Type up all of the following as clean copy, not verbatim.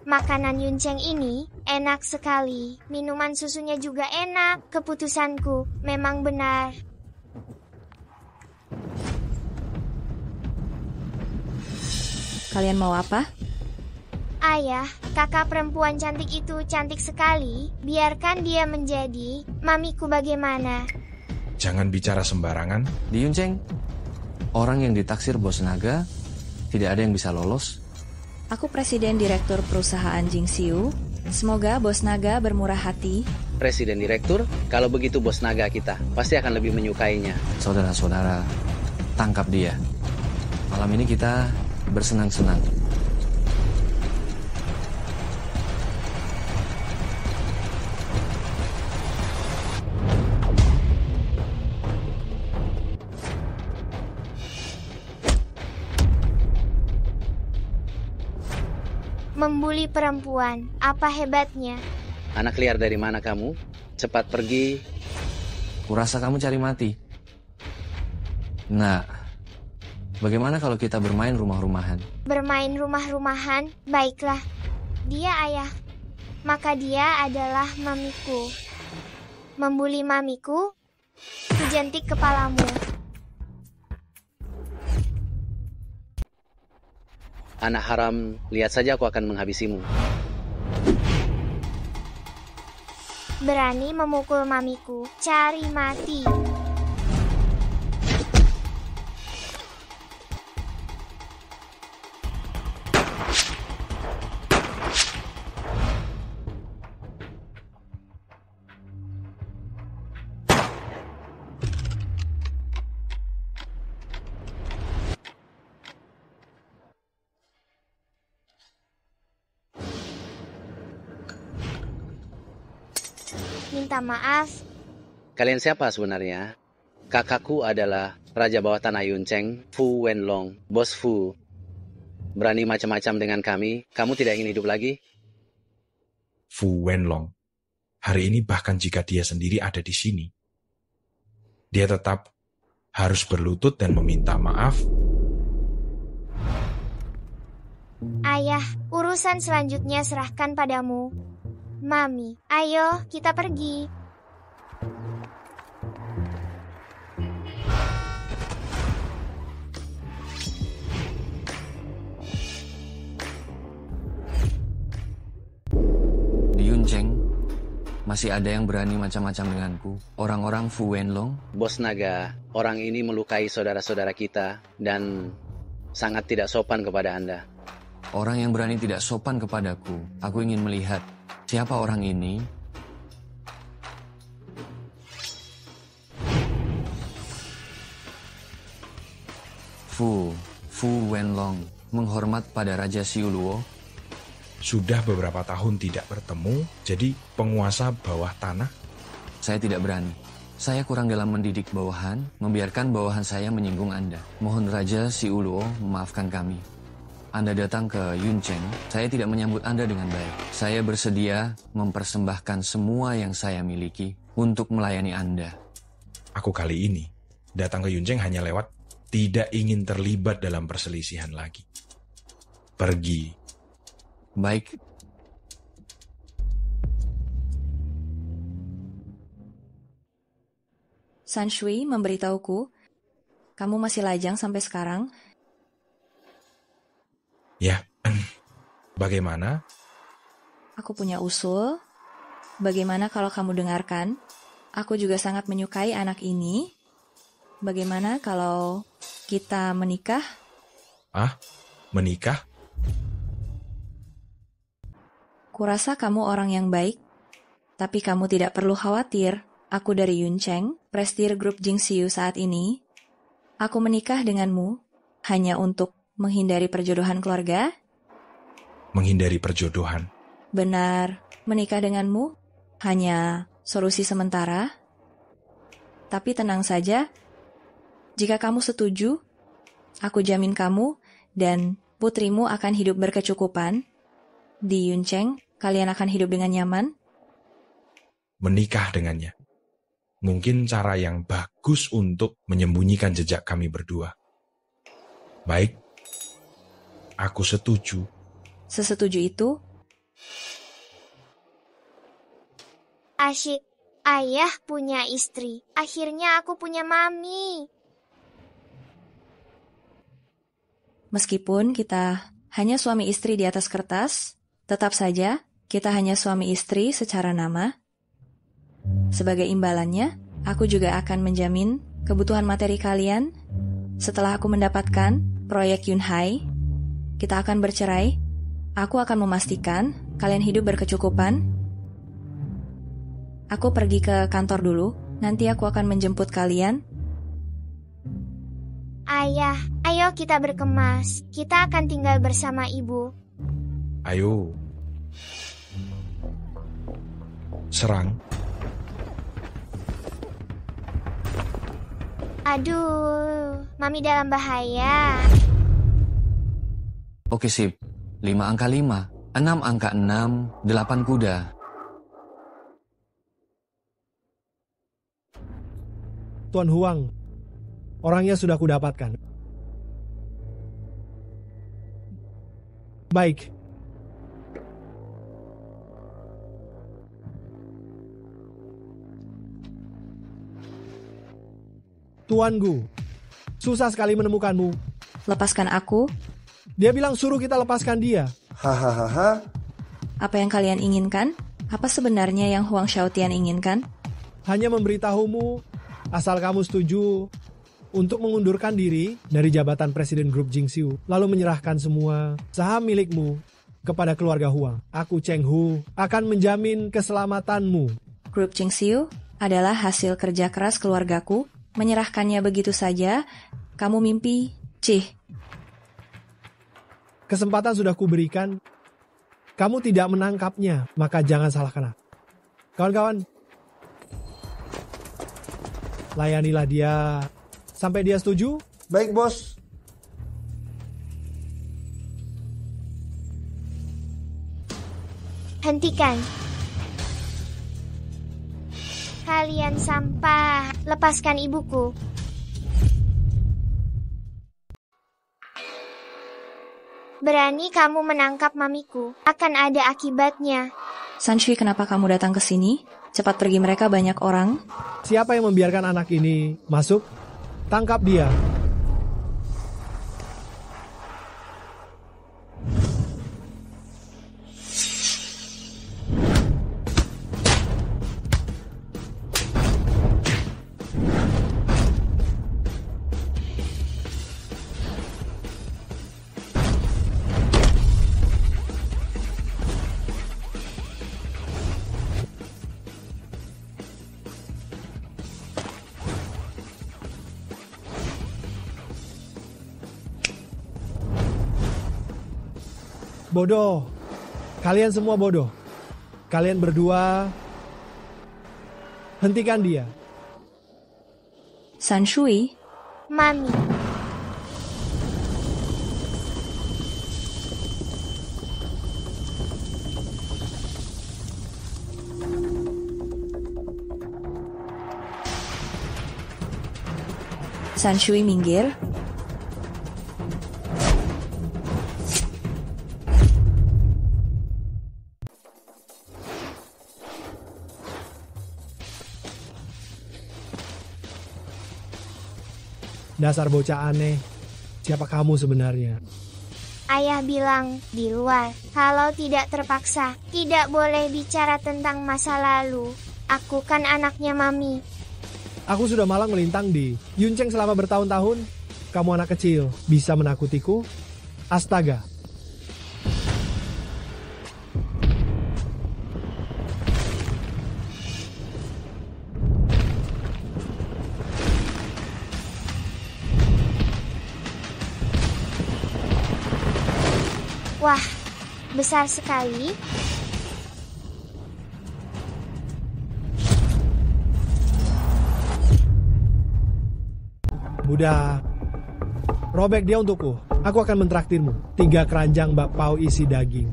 Makanan Yunceng ini enak sekali. Minuman susunya juga enak. Keputusanku memang benar. Kalian mau apa? Ayah, kakak perempuan cantik itu cantik sekali. Biarkan dia menjadi mamiku bagaimana? Jangan bicara sembarangan. Di Yunceng, orang yang ditaksir bos naga, tidak ada yang bisa lolos. Aku presiden direktur perusahaan Jingxiu. Semoga bos naga bermurah hati. Presiden direktur, kalau begitu bos naga kita pasti akan lebih menyukainya. Saudara-saudara, tangkap dia. Malam ini kita bersenang-senang. Membuli perempuan, apa hebatnya? Anak liar dari mana kamu? Cepat pergi. Kurasa kamu cari mati. Nah, bagaimana kalau kita bermain rumah-rumahan? Bermain rumah-rumahan? Baiklah. Dia ayah, maka dia adalah mamiku. Membuli mamiku, kujentik kepalamu. Anak haram, lihat saja aku akan menghabisimu. Berani memukul mamiku, cari mati. Minta maaf. Kalian siapa sebenarnya? Kakakku adalah Raja Bawah Tanah Yunceng, Fu Wenlong, Bos Fu. Berani macam-macam dengan kami, kamu tidak ingin hidup lagi? Fu Wenlong. Hari ini bahkan jika dia sendiri ada di sini, dia tetap harus berlutut dan meminta maaf. Ayah, urusan selanjutnya serahkan padamu. Mami, ayo kita pergi. Di Yunceng, masih ada yang berani macam-macam denganku. Orang-orang Fu Wenlong. Bos naga, orang ini melukai saudara-saudara kita dan sangat tidak sopan kepada Anda. Orang yang berani tidak sopan kepadaku. Aku ingin melihat siapa orang ini. Fu Wenlong, menghormat pada Raja Siuluo. Sudah beberapa tahun tidak bertemu, jadi penguasa bawah tanah. Saya tidak berani. Saya kurang dalam mendidik bawahan, membiarkan bawahan saya menyinggung Anda. Mohon Raja Siuluo memaafkan kami. Anda datang ke Yunceng, saya tidak menyambut Anda dengan baik. Saya bersedia mempersembahkan semua yang saya miliki untuk melayani Anda. Aku kali ini datang ke Yunceng hanya lewat tidak ingin terlibat dalam perselisihan lagi. Pergi. Baik. San Shui memberitahuku, kamu masih lajang sampai sekarang. Ya, bagaimana? Aku punya usul. Bagaimana kalau kamu dengarkan? Aku juga sangat menyukai anak ini. Bagaimana kalau kita menikah? Ah, menikah? Kurasa kamu orang yang baik, tapi kamu tidak perlu khawatir. Aku dari Yunceng, presidir grup Jingxiu saat ini. Aku menikah denganmu hanya untuk menghindari perjodohan keluarga? Menghindari perjodohan? Benar, menikah denganmu hanya solusi sementara. Tapi tenang saja, jika kamu setuju, aku jamin kamu dan putrimu akan hidup berkecukupan. Di Yunceng, kalian akan hidup dengan nyaman. Menikah dengannya. Mungkin cara yang bagus untuk menyembunyikan jejak kami berdua. Baik. Aku setuju. Sesetuju itu, Asyik. Ayah punya istri. Akhirnya aku punya mami. Meskipun kita hanya suami istri di atas kertas, tetap saja kita hanya suami istri secara nama. Sebagai imbalannya, aku juga akan menjamin kebutuhan materi kalian. Setelah aku mendapatkan proyek Yunhai, kita akan bercerai. Aku akan memastikan kalian hidup berkecukupan. Aku pergi ke kantor dulu, nanti aku akan menjemput kalian. Ayah, ayo kita berkemas. Kita akan tinggal bersama ibu. Ayo. Serang. Aduh, mami dalam bahaya. Oke sip, 5 angka 5, 6 angka 6, 8 kuda. Tuan Huang, orangnya sudah kudapatkan. Baik. Tuan Gu, susah sekali menemukanmu. Lepaskan aku. Dia bilang suruh kita lepaskan dia. Hahaha. Apa yang kalian inginkan? Apa sebenarnya yang Huang Xiaotian inginkan? Hanya memberitahumu, asal kamu setuju untuk mengundurkan diri dari jabatan Presiden Grup Jingxiu, lalu menyerahkan semua saham milikmu kepada keluarga Huang. Aku Cheng Hu akan menjamin keselamatanmu. Grup Jingxiu adalah hasil kerja keras keluargaku. Menyerahkannya begitu saja, kamu mimpi, Cih. Kesempatan sudah kuberikan. Kamu tidak menangkapnya, maka jangan salahkan aku. Kawan-kawan, layanilah dia sampai dia setuju. Baik, bos. Hentikan. Kalian sampah. Lepaskan ibuku. Berani kamu menangkap mamiku, akan ada akibatnya. Sanshui, kenapa kamu datang ke sini? Cepat pergi, mereka banyak orang. Siapa yang membiarkan anak ini masuk? Tangkap dia. Bodoh. Kalian semua bodoh. Kalian berdua, hentikan dia. Sanshui, Mami. Sanshui minggir. Dasar bocah aneh. Siapa kamu sebenarnya? Ayah bilang di luar, kalau tidak terpaksa, tidak boleh bicara tentang masa lalu. Aku kan anaknya mami. Aku sudah malang melintang di Yuncheng selama bertahun-tahun. Kamu anak kecil, bisa menakutiku? Astaga. Wah, besar sekali. Buddha, robek dia untukku. Aku akan mentraktirmu 3 keranjang bakpao isi daging.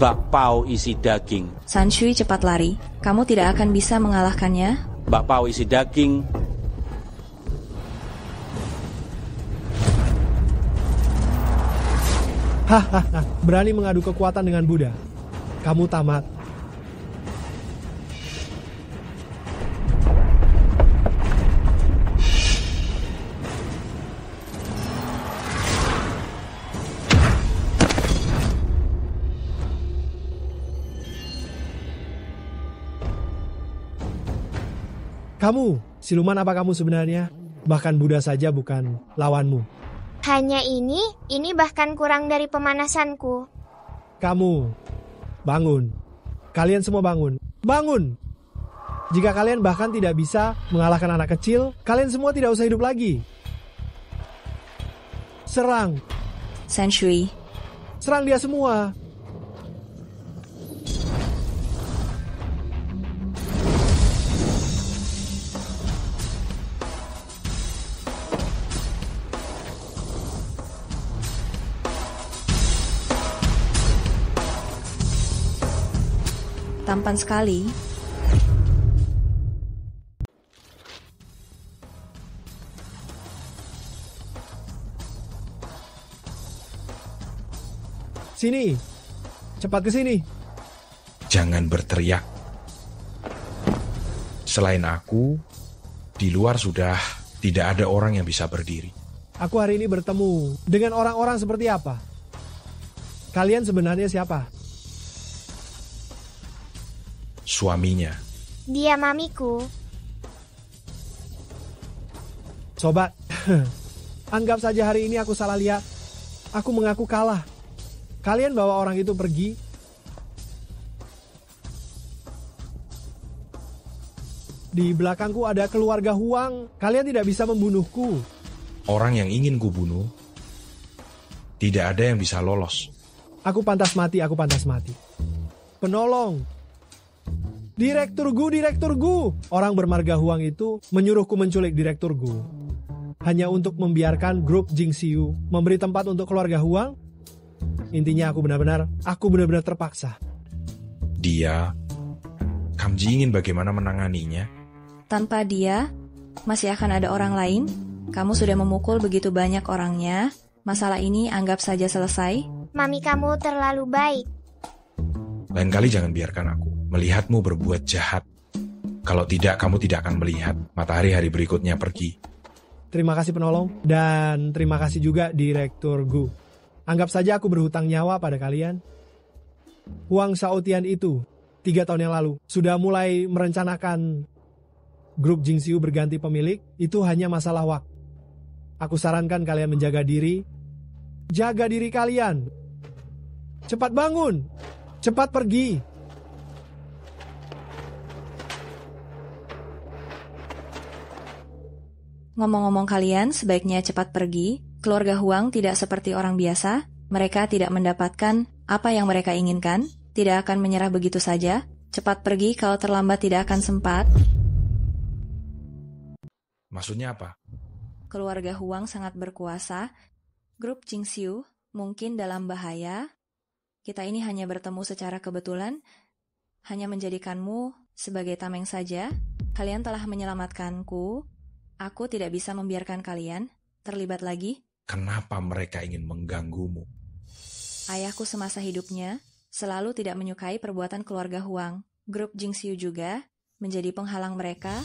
Bakpao isi daging. Sanshui cepat lari. Kamu tidak akan bisa mengalahkannya. Bakpao isi daging. Hahaha, berani mengadu kekuatan dengan Buddha. Kamu tamat. Kamu, siluman apa kamu sebenarnya? Bahkan Buddha saja bukan lawanmu. Hanya ini bahkan kurang dari pemanasanku. Kamu, bangun. Kalian semua bangun. Bangun! Jika kalian bahkan tidak bisa mengalahkan anak kecil, kalian semua tidak usah hidup lagi. Serang. San Shui, Serang dia semua. tampan sekali. Sini. Cepat ke sini. Jangan berteriak. Selain aku, di luar sudah tidak ada orang yang bisa berdiri. Aku hari ini bertemu dengan orang-orang seperti apa? Kalian sebenarnya siapa? Suaminya. Dia mamiku. Sobat, anggap saja hari ini aku salah lihat. Aku mengaku kalah. Kalian bawa orang itu pergi. Di belakangku ada keluarga Huang. Kalian tidak bisa membunuhku. Orang yang ingin kubunuh, tidak ada yang bisa lolos. Aku pantas mati, aku pantas mati. Penolong. Direktur Gu. Orang bermarga Huang itu menyuruhku menculik Direktur Gu. Hanya untuk membiarkan grup Jingxiu memberi tempat untuk keluarga Huang. Intinya aku benar-benar terpaksa. Kamji ingin bagaimana menanganinya? Tanpa dia, masih akan ada orang lain? Kamu sudah memukul begitu banyak orangnya. Masalah ini anggap saja selesai. Mami kamu terlalu baik. Lain kali jangan biarkan aku melihatmu berbuat jahat. Kalau tidak, kamu tidak akan melihat matahari hari berikutnya pergi. Terima kasih penolong, dan terima kasih juga Direktur Gu. Anggap saja aku berhutang nyawa pada kalian. Huang Shaotian itu, 3 tahun yang lalu, sudah mulai merencanakan grup Jingxiu berganti pemilik. Itu hanya masalah waktu. Aku sarankan kalian menjaga diri. Jaga diri kalian. Cepat bangun. Cepat pergi. Ngomong-ngomong kalian sebaiknya cepat pergi. Keluarga Huang tidak seperti orang biasa. Mereka tidak mendapatkan apa yang mereka inginkan. Tidak akan menyerah begitu saja. Cepat pergi, kalau terlambat tidak akan sempat. Maksudnya apa? Keluarga Huang sangat berkuasa. Grup Jingxiu mungkin dalam bahaya. Kita ini hanya bertemu secara kebetulan. Hanya menjadikanmu sebagai tameng saja. Kalian telah menyelamatkanku. Aku tidak bisa membiarkan kalian terlibat lagi. Kenapa mereka ingin mengganggumu? Ayahku semasa hidupnya selalu tidak menyukai perbuatan keluarga Huang. Grup Jingxiu juga menjadi penghalang mereka.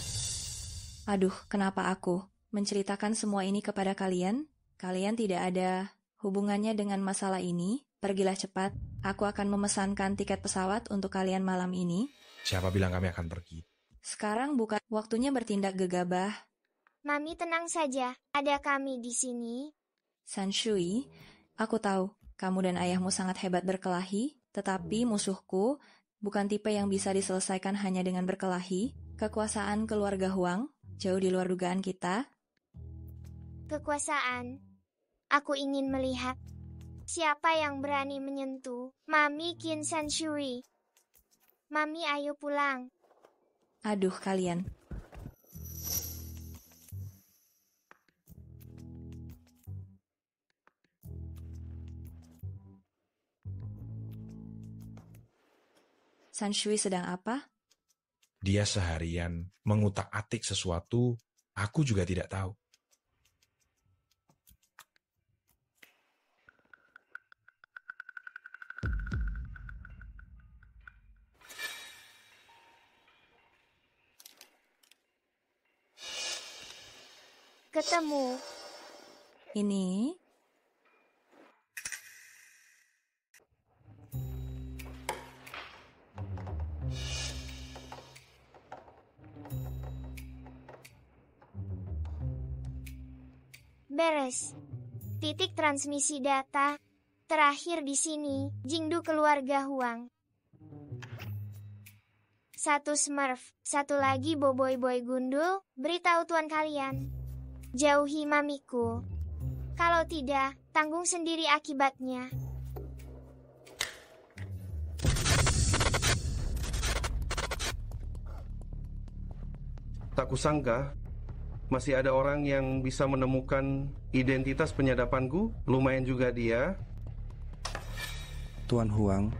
Aduh, kenapa aku menceritakan semua ini kepada kalian? Kalian tidak ada hubungannya dengan masalah ini. Pergilah cepat. Aku akan memesankan tiket pesawat untuk kalian malam ini. Siapa bilang kami akan pergi? Sekarang bukan waktunya bertindak gegabah. Mami tenang saja, ada kami di sini. San Shui, aku tahu kamu dan ayahmu sangat hebat berkelahi, tetapi musuhku bukan tipe yang bisa diselesaikan hanya dengan berkelahi. Kekuasaan keluarga Huang jauh di luar dugaan kita. Kekuasaan. Aku ingin melihat siapa yang berani menyentuh Mami Qin San Shui. Mami, ayo pulang. Aduh, kalian. San Shui sedang apa? Dia seharian mengutak-atik sesuatu, aku juga tidak tahu. Ketemu. Ini Beres. Titik transmisi data. Terakhir di sini, Jingdu keluarga Huang. 1 Smurf, 1 lagi boboiboy gundul, beritahu tuan kalian. Jauhi mamiku. Kalau tidak, tanggung sendiri akibatnya. Tak kusangka, masih ada orang yang bisa menemukan identitas penyadapanku. Lumayan juga dia. Tuan Huang,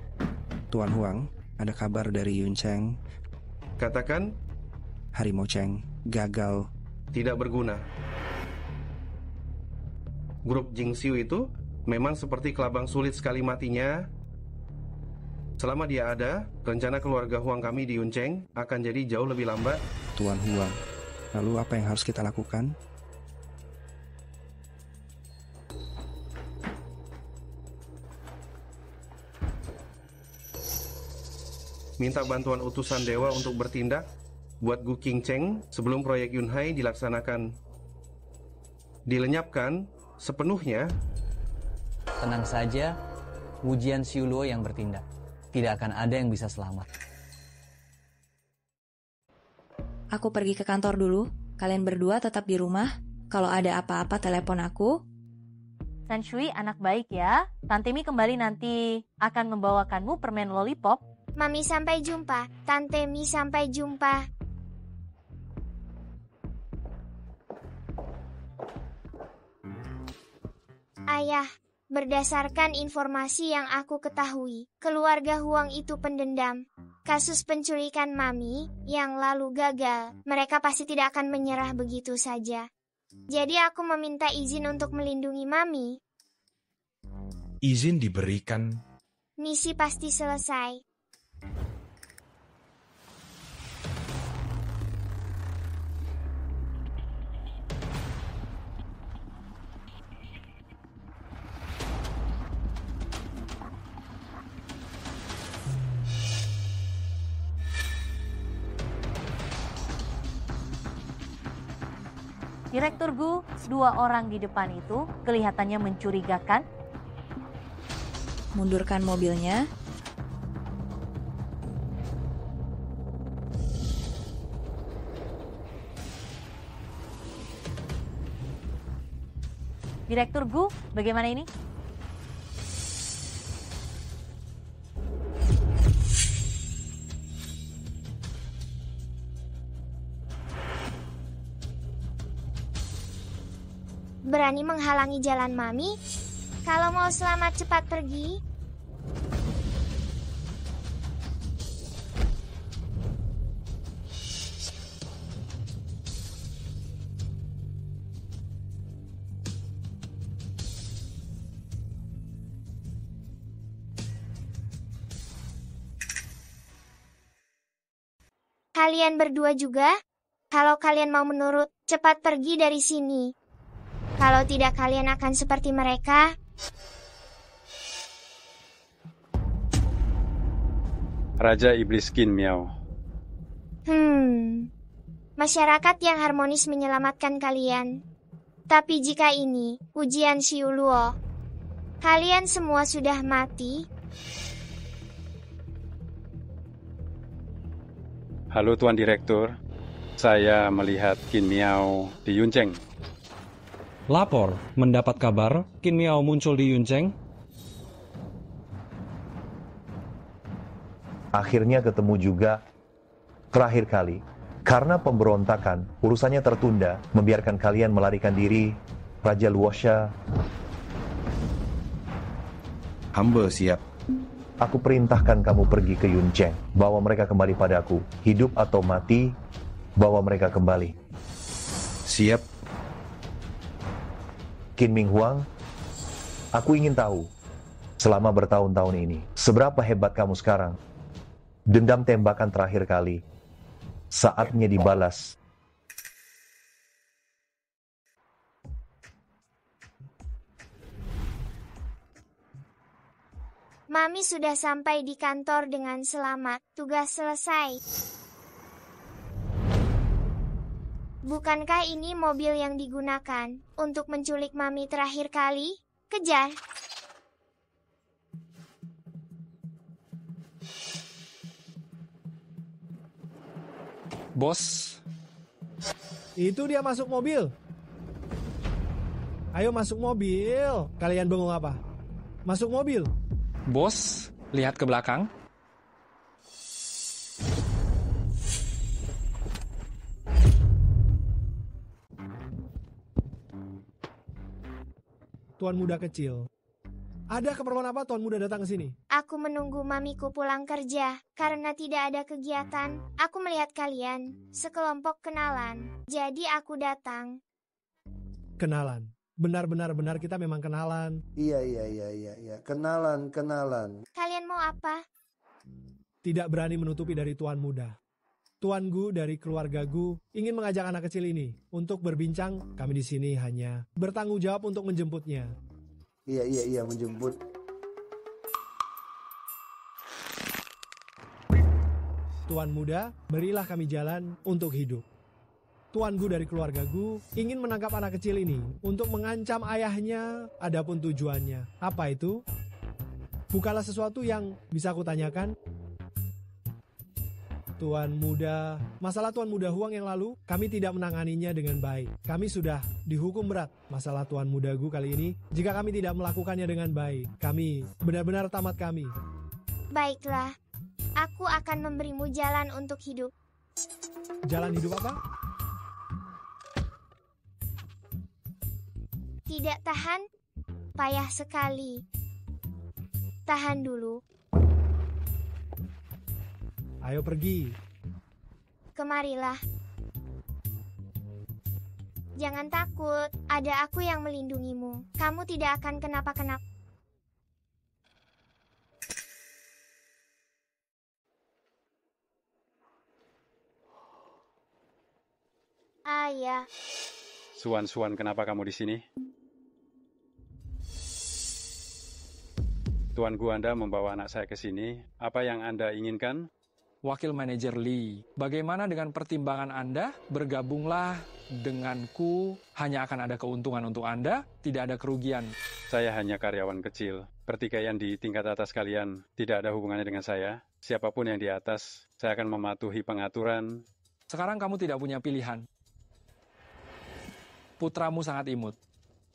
ada kabar dari Yun Cheng. Katakan, Harimau Cheng gagal. tidak berguna. Grup Jingxiu itu memang seperti kelabang sulit sekali matinya. Selama dia ada, rencana keluarga Huang kami di Yuncheng akan jadi jauh lebih lambat. Tuan Huang, lalu apa yang harus kita lakukan? Minta bantuan utusan dewa untuk bertindak buat Gu Qingcheng sebelum proyek Yunhai dilaksanakan. Dilenyapkan sepenuhnya. Tenang saja, Wujian Xiuluo yang bertindak. Tidak akan ada yang bisa selamat. Aku pergi ke kantor dulu. Kalian berdua tetap di rumah. Kalau ada apa-apa telepon aku. San Shui anak baik ya. Tante Mi kembali nanti akan membawakanmu permen lollipop. Mami sampai jumpa. Tante Mi sampai jumpa. Ayah, berdasarkan informasi yang aku ketahui, keluarga Huang itu pendendam. Kasus penculikan Mami yang lalu gagal, mereka pasti tidak akan menyerah begitu saja. Jadi aku meminta izin untuk melindungi Mami. Izin diberikan. Misi pasti selesai. Direktur Gu, 2 orang di depan itu kelihatannya mencurigakan. Mundurkan mobilnya. Direktur Gu, bagaimana ini? Berani menghalangi jalan Mami? Kalau mau selamat cepat pergi. Kalian berdua juga? Kalau kalian mau menurut, cepat pergi dari sini. Kalau tidak kalian akan seperti mereka. Raja Iblis Qin Miao. Masyarakat yang harmonis menyelamatkan kalian. Tapi jika ini, ujian Xiuluo, kalian semua sudah mati. Halo Tuan Direktur, saya melihat Qin Miao di Yuncheng. Lapor, mendapat kabar Qin Miao muncul di Yuncheng. Akhirnya ketemu juga. Terakhir kali, karena pemberontakan, urusannya tertunda, membiarkan kalian melarikan diri. Raja Luosha. Hamba siap. Aku perintahkan kamu pergi ke Yuncheng. Bawa mereka kembali padaku. Hidup atau mati, bawa mereka kembali. Siap. Qin Ming Huang, aku ingin tahu, selama bertahun-tahun ini, seberapa hebat kamu sekarang? Dendam tembakan terakhir kali, saatnya dibalas. Mami sudah sampai di kantor dengan selamat, tugas selesai. Bukankah ini mobil yang digunakan untuk menculik Mami terakhir kali? Kejar! Bos, Itu dia masuk mobil. Ayo masuk mobil. Kalian bengong apa? Masuk mobil. bos, lihat ke belakang. Tuan muda kecil. Ada keperluan apa Tuan muda datang ke sini? Aku menunggu mamiku pulang kerja. Karena tidak ada kegiatan, aku melihat kalian, sekelompok kenalan. Jadi aku datang. Kenalan. Benar kita memang kenalan. Iya. Kenalan. Kalian mau apa? Tidak berani menutupi dari Tuan muda. Tuan Gu dari keluarga Gu ingin mengajak anak kecil ini untuk berbincang. Kami di sini hanya bertanggung jawab untuk menjemputnya. Iya, menjemput. Tuan muda, berilah kami jalan untuk hidup. Tuan Gu dari keluarga Gu ingin menangkap anak kecil ini untuk mengancam ayahnya. Adapun tujuannya, apa itu? Bukanlah sesuatu yang bisa aku tanyakan. Tuan muda, masalah Tuan muda Huang yang lalu, kami tidak menanganinya dengan baik. Kami sudah dihukum berat. Masalah Tuan muda Gu kali ini, jika kami tidak melakukannya dengan baik, kami benar-benar tamat kami. Baiklah, aku akan memberimu jalan untuk hidup. Jalan hidup apa? Tidak tahan? Payah sekali. Tahan dulu. Ayo pergi. Kemarilah. Jangan takut, ada aku yang melindungimu. Kamu tidak akan kenapa-kenapa. Ayah. Suan, kenapa kamu di sini? Tuan Gu Anda membawa anak saya ke sini. Apa yang Anda inginkan? Wakil Manajer Lee, bagaimana dengan pertimbangan Anda? Bergabunglah denganku, hanya akan ada keuntungan untuk Anda, tidak ada kerugian. Saya hanya karyawan kecil. Pertikaian di tingkat atas kalian tidak ada hubungannya dengan saya. Siapapun yang di atas, saya akan mematuhi pengaturan. Sekarang kamu tidak punya pilihan. Putramu sangat imut.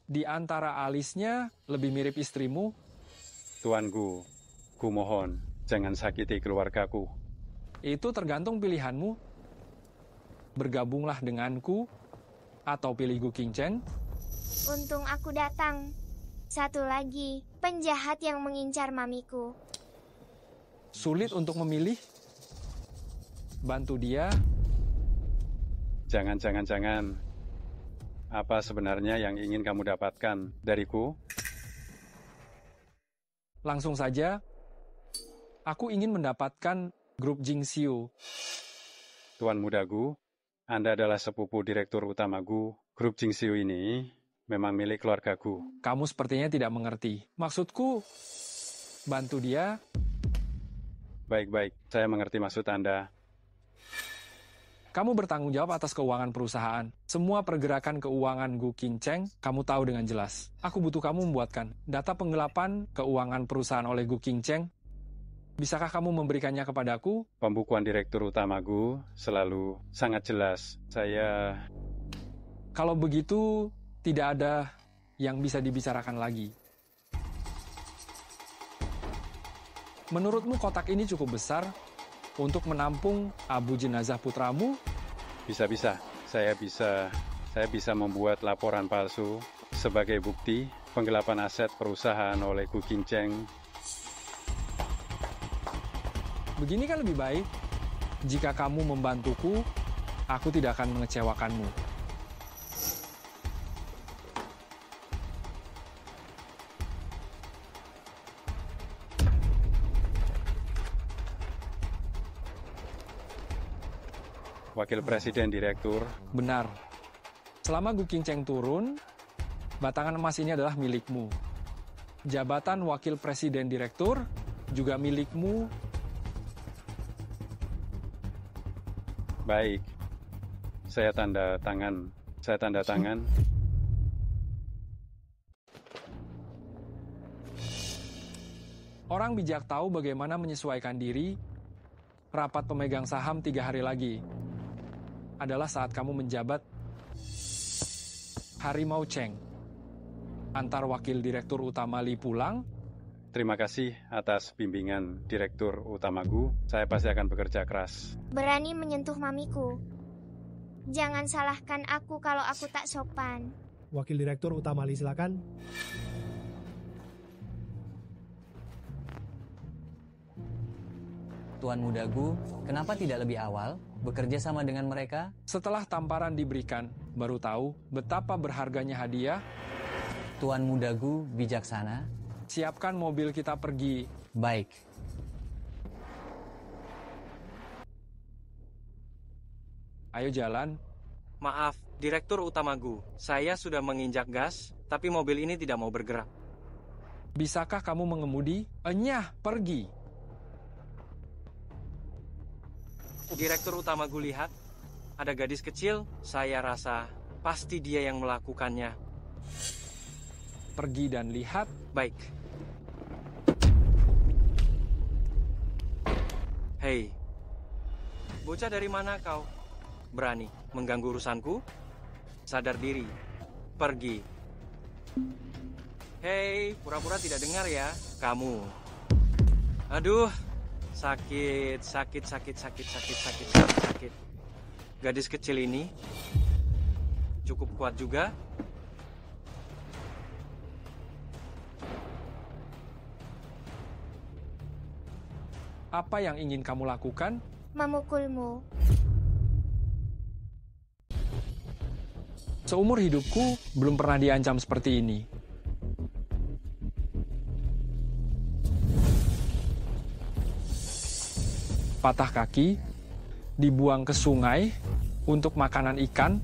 Di antara alisnya lebih mirip istrimu. Tuan Gu, ku mohon, jangan sakiti keluargaku. Itu tergantung pilihanmu. Bergabunglah denganku, atau pilih Gu Qingcheng. Untung aku datang. Satu lagi, penjahat yang mengincar mamiku. Sulit untuk memilih. Bantu dia. Jangan. Apa sebenarnya yang ingin kamu dapatkan dariku? Langsung saja, aku ingin mendapatkan grup Jingxiu. Tuan muda Gu, Anda adalah sepupu direktur utama Gu. Grup Jingxiu ini memang milik keluarga Gu. Kamu sepertinya tidak mengerti. Maksudku, bantu dia. Baik, saya mengerti maksud Anda. Kamu bertanggung jawab atas keuangan perusahaan. Semua pergerakan keuangan Gu Qingcheng, kamu tahu dengan jelas. Aku butuh kamu membuatkan data penggelapan keuangan perusahaan oleh Gu Qingcheng. Bisakah kamu memberikannya kepadaku? Pembukuan direktur utama Gu selalu sangat jelas. Saya... Kalau begitu, tidak ada yang bisa dibicarakan lagi. Menurutmu kotak ini cukup besar untuk menampung abu jenazah putramu? Bisa. Saya bisa membuat laporan palsu sebagai bukti penggelapan aset perusahaan oleh Gu Qingcheng. Begini kan lebih baik. Jika kamu membantuku, aku tidak akan mengecewakanmu. Wakil Presiden Direktur. Benar. Selama Gu Qingcheng turun, batangan emas ini adalah milikmu. Jabatan Wakil Presiden Direktur juga milikmu. Baik. Saya tanda tangan. Orang bijak tahu bagaimana menyesuaikan diri. Rapat pemegang saham 3 hari lagi adalah saat kamu menjabat Harimau Cheng. Antar wakil direktur utama Li pulang. Terima kasih atas bimbingan Direktur Utama Gu. Saya pasti akan bekerja keras. Berani menyentuh mamiku. Jangan salahkan aku kalau aku tak sopan. Wakil Direktur Utama Li, silakan. Tuan Muda Gu, kenapa tidak lebih awal bekerja sama dengan mereka? Setelah tamparan diberikan, baru tahu betapa berharganya hadiah. Tuan Muda Gu bijaksana. Siapkan mobil kita pergi. Baik. Ayo jalan. Maaf, Direktur Utama Gu. Saya sudah menginjak gas, tapi mobil ini tidak mau bergerak. Bisakah kamu mengemudi? Enyah, pergi. Direktur Utama Gu lihat, ada gadis kecil, saya rasa pasti dia yang melakukannya. Pergi dan lihat. Baik. Hei, bocah dari mana kau? Berani mengganggu urusanku? Sadar diri. Pergi. Hei, pura-pura tidak dengar ya, kamu. Aduh, sakit. Gadis kecil ini cukup kuat juga. Apa yang ingin kamu lakukan? Memukulmu. Seumur hidupku belum pernah diancam seperti ini. Patah kaki, dibuang ke sungai untuk makanan ikan.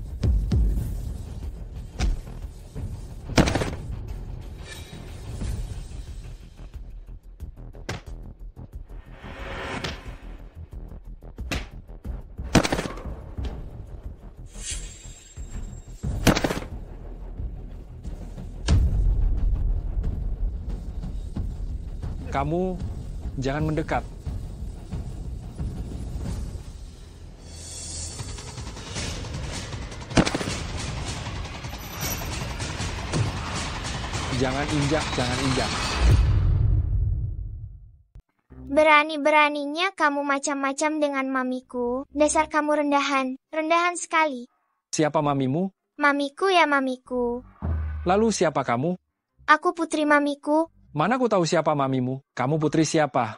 Kamu jangan mendekat. Jangan injak. Berani-beraninya kamu macam-macam dengan mamiku. Dasar kamu rendahan sekali. Siapa mamimu? Mamiku ya mamiku. Lalu siapa kamu? Aku putri mamiku. Mana ku tahu siapa mamimu? Kamu putri siapa?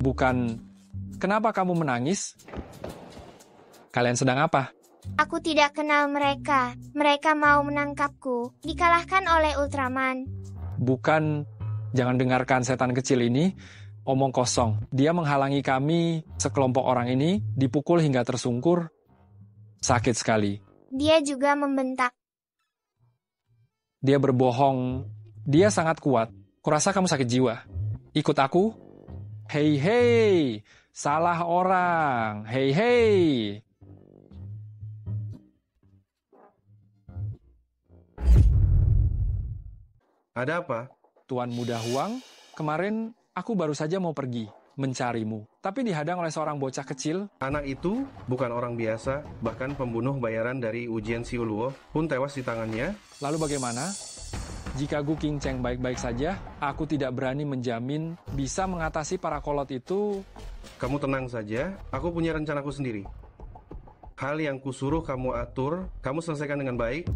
Bukan, kenapa kamu menangis? Kalian sedang apa? Aku tidak kenal mereka. Mereka mau menangkapku. Dikalahkan oleh Ultraman. Bukan, jangan dengarkan setan kecil ini. Omong kosong. Dia menghalangi kami, sekelompok orang ini, dipukul hingga tersungkur. Sakit sekali. Dia juga membentak. Dia berbohong. Dia sangat kuat. Kurasa kamu sakit jiwa. Ikut aku. Hei. Salah orang. Hei. Ada apa? Tuan Muda Huang, kemarin aku baru saja mau pergi, mencarimu. Tapi dihadang oleh seorang bocah kecil. Anak itu bukan orang biasa, bahkan pembunuh bayaran dari ujian Siuluo pun tewas di tangannya. Lalu bagaimana? Jika Gu Qingcheng baik-baik saja, aku tidak berani menjamin bisa mengatasi para kolot itu. Kamu tenang saja, aku punya rencanaku sendiri. Hal yang kusuruh kamu atur, kamu selesaikan dengan baik.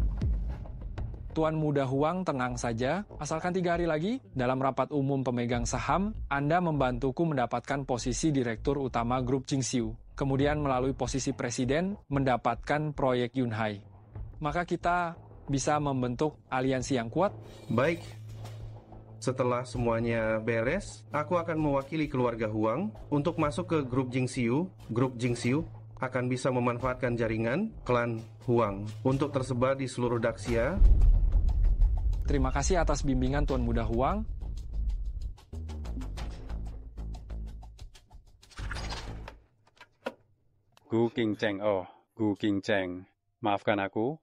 Tuan Muda Huang tenang saja, asalkan 3 hari lagi, dalam rapat umum pemegang saham, Anda membantuku mendapatkan posisi Direktur Utama Grup Jingxiu. Kemudian melalui posisi Presiden, mendapatkan proyek Yunhai. Maka kita bisa membentuk aliansi yang kuat. Baik. Setelah semuanya beres, aku akan mewakili keluarga Huang untuk masuk ke grup Jingxiu. Grup Jingxiu akan bisa memanfaatkan jaringan klan Huang untuk tersebar di seluruh Daxia. Terima kasih atas bimbingan Tuan Muda Huang. Gu Qingcheng, Gu Qingcheng, maafkan aku.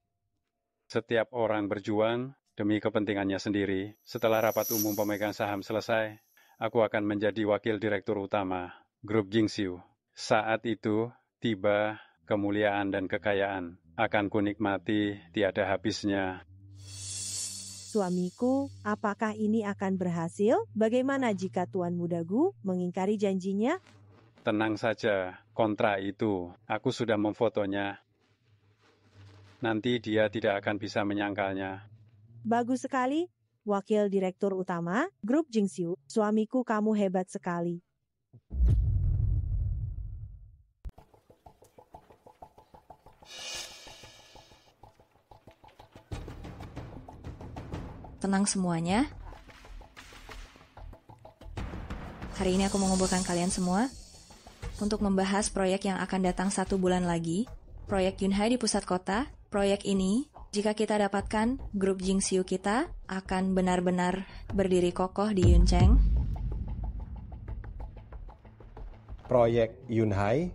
Setiap orang berjuang demi kepentingannya sendiri. Setelah rapat umum pemegang saham selesai, aku akan menjadi wakil direktur utama grup Jingxiu. Saat itu, tiba kemuliaan dan kekayaan. Akan kunikmati tiada habisnya. Suamiku, apakah ini akan berhasil? Bagaimana jika Tuan Muda Gu mengingkari janjinya? Tenang saja, kontra itu, aku sudah memfotonya. Nanti dia tidak akan bisa menyangkalnya. Bagus sekali, Wakil Direktur Utama Grup Jingxiu. Suamiku, kamu hebat sekali. Tenang semuanya. Hari ini aku mengumpulkan kalian semua untuk membahas proyek yang akan datang 1 bulan lagi. Proyek Yunhai di pusat kota. Proyek ini, jika kita dapatkan, grup Jingxiu kita akan benar-benar berdiri kokoh di Yuncheng. Proyek Yunhai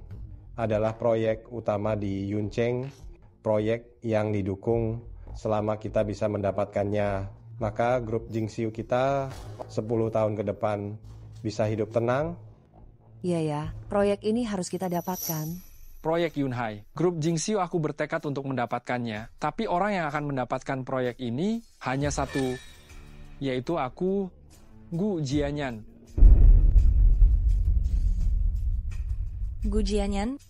adalah proyek utama di Yuncheng, proyek yang didukung selama kita bisa mendapatkannya. Maka grup Jingxiu kita 10 tahun ke depan bisa hidup tenang. Iya ya, proyek ini harus kita dapatkan. Proyek Yunhai. Grup Jingxiu aku bertekad untuk mendapatkannya. Tapi orang yang akan mendapatkan proyek ini hanya satu, yaitu aku, Gu Jianyan. Gu Jianyan,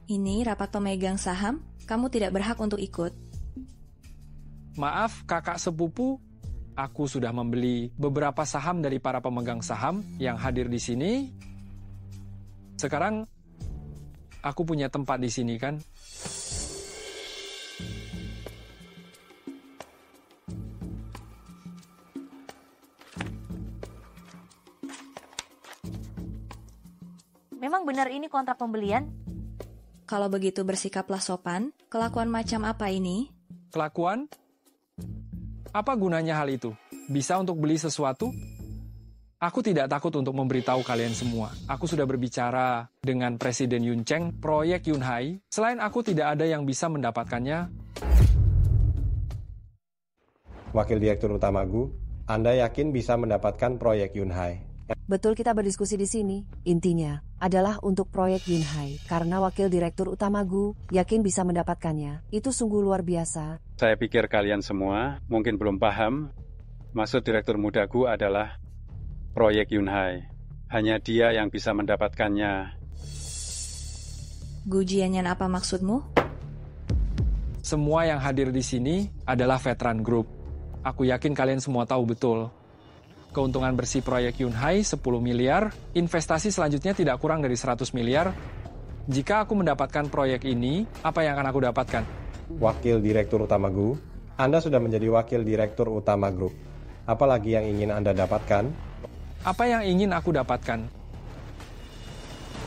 ini rapat pemegang saham, kamu tidak berhak untuk ikut. Maaf, kakak sepupu, aku sudah membeli beberapa saham dari para pemegang saham yang hadir di sini. Sekarang, aku punya tempat di sini kan? Memang benar ini kontrak pembelian? Kalau begitu bersikaplah sopan. Kelakuan macam apa ini? Kelakuan? Apa gunanya hal itu? Bisa untuk beli sesuatu? Aku tidak takut untuk memberitahu kalian semua. Aku sudah berbicara dengan Presiden Yuncheng, proyek Yunhai. Selain aku tidak ada yang bisa mendapatkannya. Wakil Direktur Utama Gu, Anda yakin bisa mendapatkan proyek Yunhai? Betul, kita berdiskusi di sini. Intinya adalah untuk proyek Yunhai. Karena Wakil Direktur Utama Gu yakin bisa mendapatkannya. Itu sungguh luar biasa. Saya pikir kalian semua mungkin belum paham. Maksud Direktur Muda Gu adalah proyek Yunhai. Hanya dia yang bisa mendapatkannya. Gu Jianyan, apa maksudmu? Semua yang hadir di sini adalah veteran grup. Aku yakin kalian semua tahu betul. Keuntungan bersih proyek Yunhai 10 miliar, investasi selanjutnya tidak kurang dari 100 miliar. Jika aku mendapatkan proyek ini, apa yang akan aku dapatkan? Wakil Direktur Utama Gu, Anda sudah menjadi Wakil Direktur Utama grup. Apalagi yang ingin Anda dapatkan? Apa yang ingin aku dapatkan?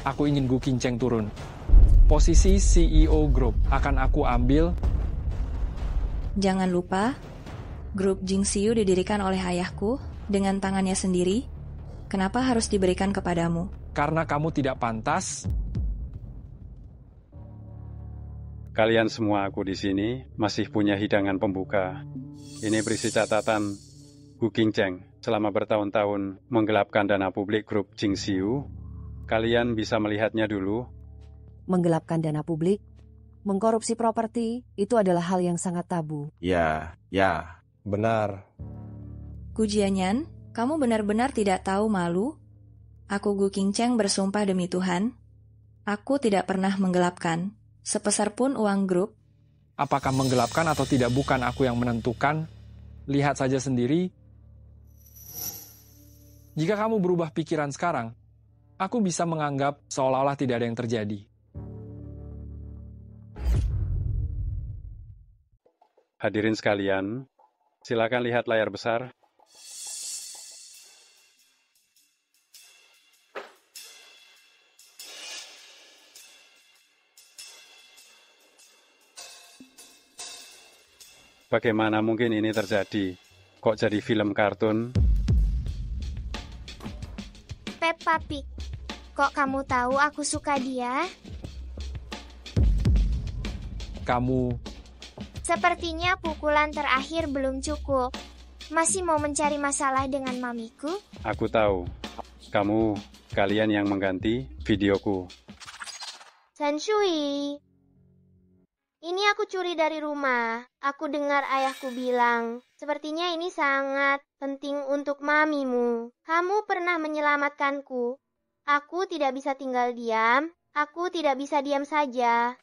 Aku ingin Gu Qingcheng turun. Posisi CEO grup akan aku ambil. Jangan lupa, grup Jingxiu didirikan oleh ayahku dengan tangannya sendiri. Kenapa harus diberikan kepadamu? Karena kamu tidak pantas. Kalian semua aku di sini masih punya hidangan pembuka. Ini berisi catatan Gu Qingcheng selama bertahun-tahun menggelapkan dana publik grup Jingxiu. Kalian bisa melihatnya dulu. Menggelapkan dana publik, mengkorupsi properti, itu adalah hal yang sangat tabu. Ya, benar. Gu Jianyan, kamu benar-benar tidak tahu malu? Aku Gu Qingcheng bersumpah demi Tuhan, aku tidak pernah menggelapkan sepeser pun uang grup. Apakah menggelapkan atau tidak bukan aku yang menentukan. Lihat saja sendiri. Jika kamu berubah pikiran sekarang, aku bisa menganggap seolah-olah tidak ada yang terjadi. Hadirin sekalian, silakan lihat layar besar. Bagaimana mungkin ini terjadi? Kok jadi film kartun? Peppa Pig. Kok kamu tahu aku suka dia? Kamu... Sepertinya pukulan terakhir belum cukup. Masih mau mencari masalah dengan mamiku? Aku tahu. Kalian yang mengganti videoku. Sanshui, ini aku curi dari rumah. Aku dengar ayahku bilang, sepertinya ini sangat penting untuk mamimu. Kamu pernah menyelamatkanku. Aku tidak bisa tinggal diam. Aku tidak bisa diam saja.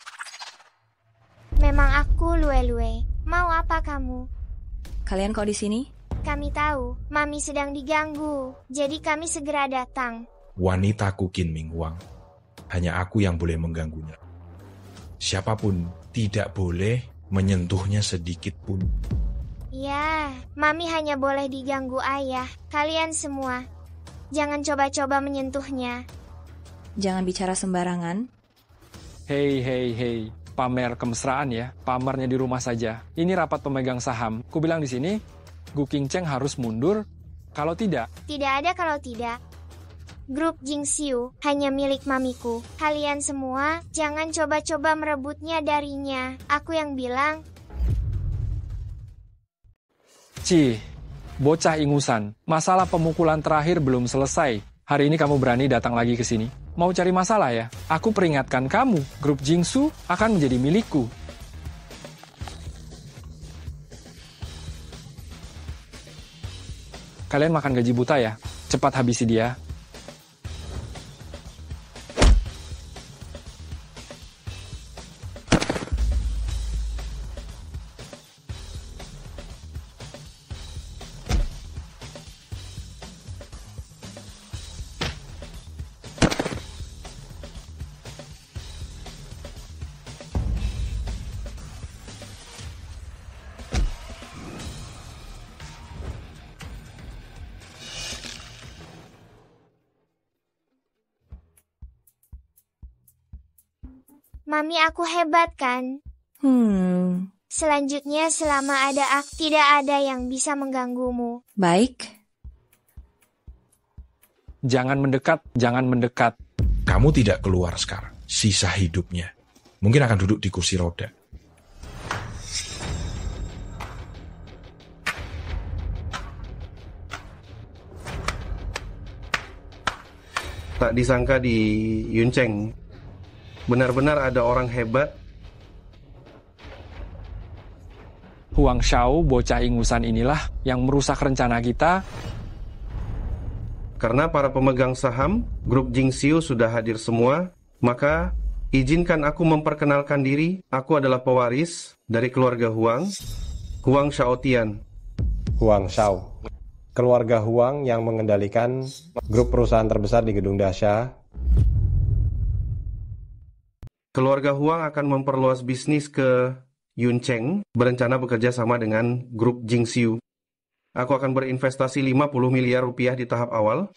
Memang aku lue-lue. Mau apa kamu? Kalian kok di sini? Kami tahu, Mami sedang diganggu. Jadi kami segera datang. Wanitaku Qin Ming Huang. Hanya aku yang boleh mengganggunya. Siapapun tidak boleh menyentuhnya sedikit pun. Ya, Mami hanya boleh diganggu ayah. Kalian semua, jangan coba-coba menyentuhnya. Jangan bicara sembarangan. Hei. Pamer kemesraan ya. Pamernya di rumah saja. Ini rapat pemegang saham. Ku bilang di sini, Gu Qingcheng harus mundur. Kalau tidak... Tidak ada kalau tidak. Grup Jingxiu hanya milik mamiku. Kalian semua, jangan coba-coba merebutnya darinya. Aku yang bilang. Cih, bocah ingusan. Masalah pemukulan terakhir belum selesai. Hari ini kamu berani datang lagi ke sini. Mau cari masalah ya? Aku peringatkan kamu, grup Jingsu akan menjadi milikku. Kalian makan gaji buta ya? Cepat habisi dia. Mami aku hebat kan? Selanjutnya selama ada aku, tidak ada yang bisa mengganggumu. Baik. Jangan mendekat. Kamu tidak keluar sekarang. Sisa hidupnya. Mungkin akan duduk di kursi roda. Tak disangka di Yuncheng, benar-benar ada orang hebat. Huang Shao, bocah ingusan inilah yang merusak rencana kita. Karena para pemegang saham, grup Jingxiu sudah hadir semua, maka izinkan aku memperkenalkan diri. Aku adalah pewaris dari keluarga Huang, Huang Shaotian. Huang Shao, keluarga Huang yang mengendalikan grup perusahaan terbesar di Gedung Dasha. Keluarga Huang akan memperluas bisnis ke Yuncheng, berencana bekerja sama dengan grup Jingxiu. Aku akan berinvestasi 50 miliar rupiah di tahap awal.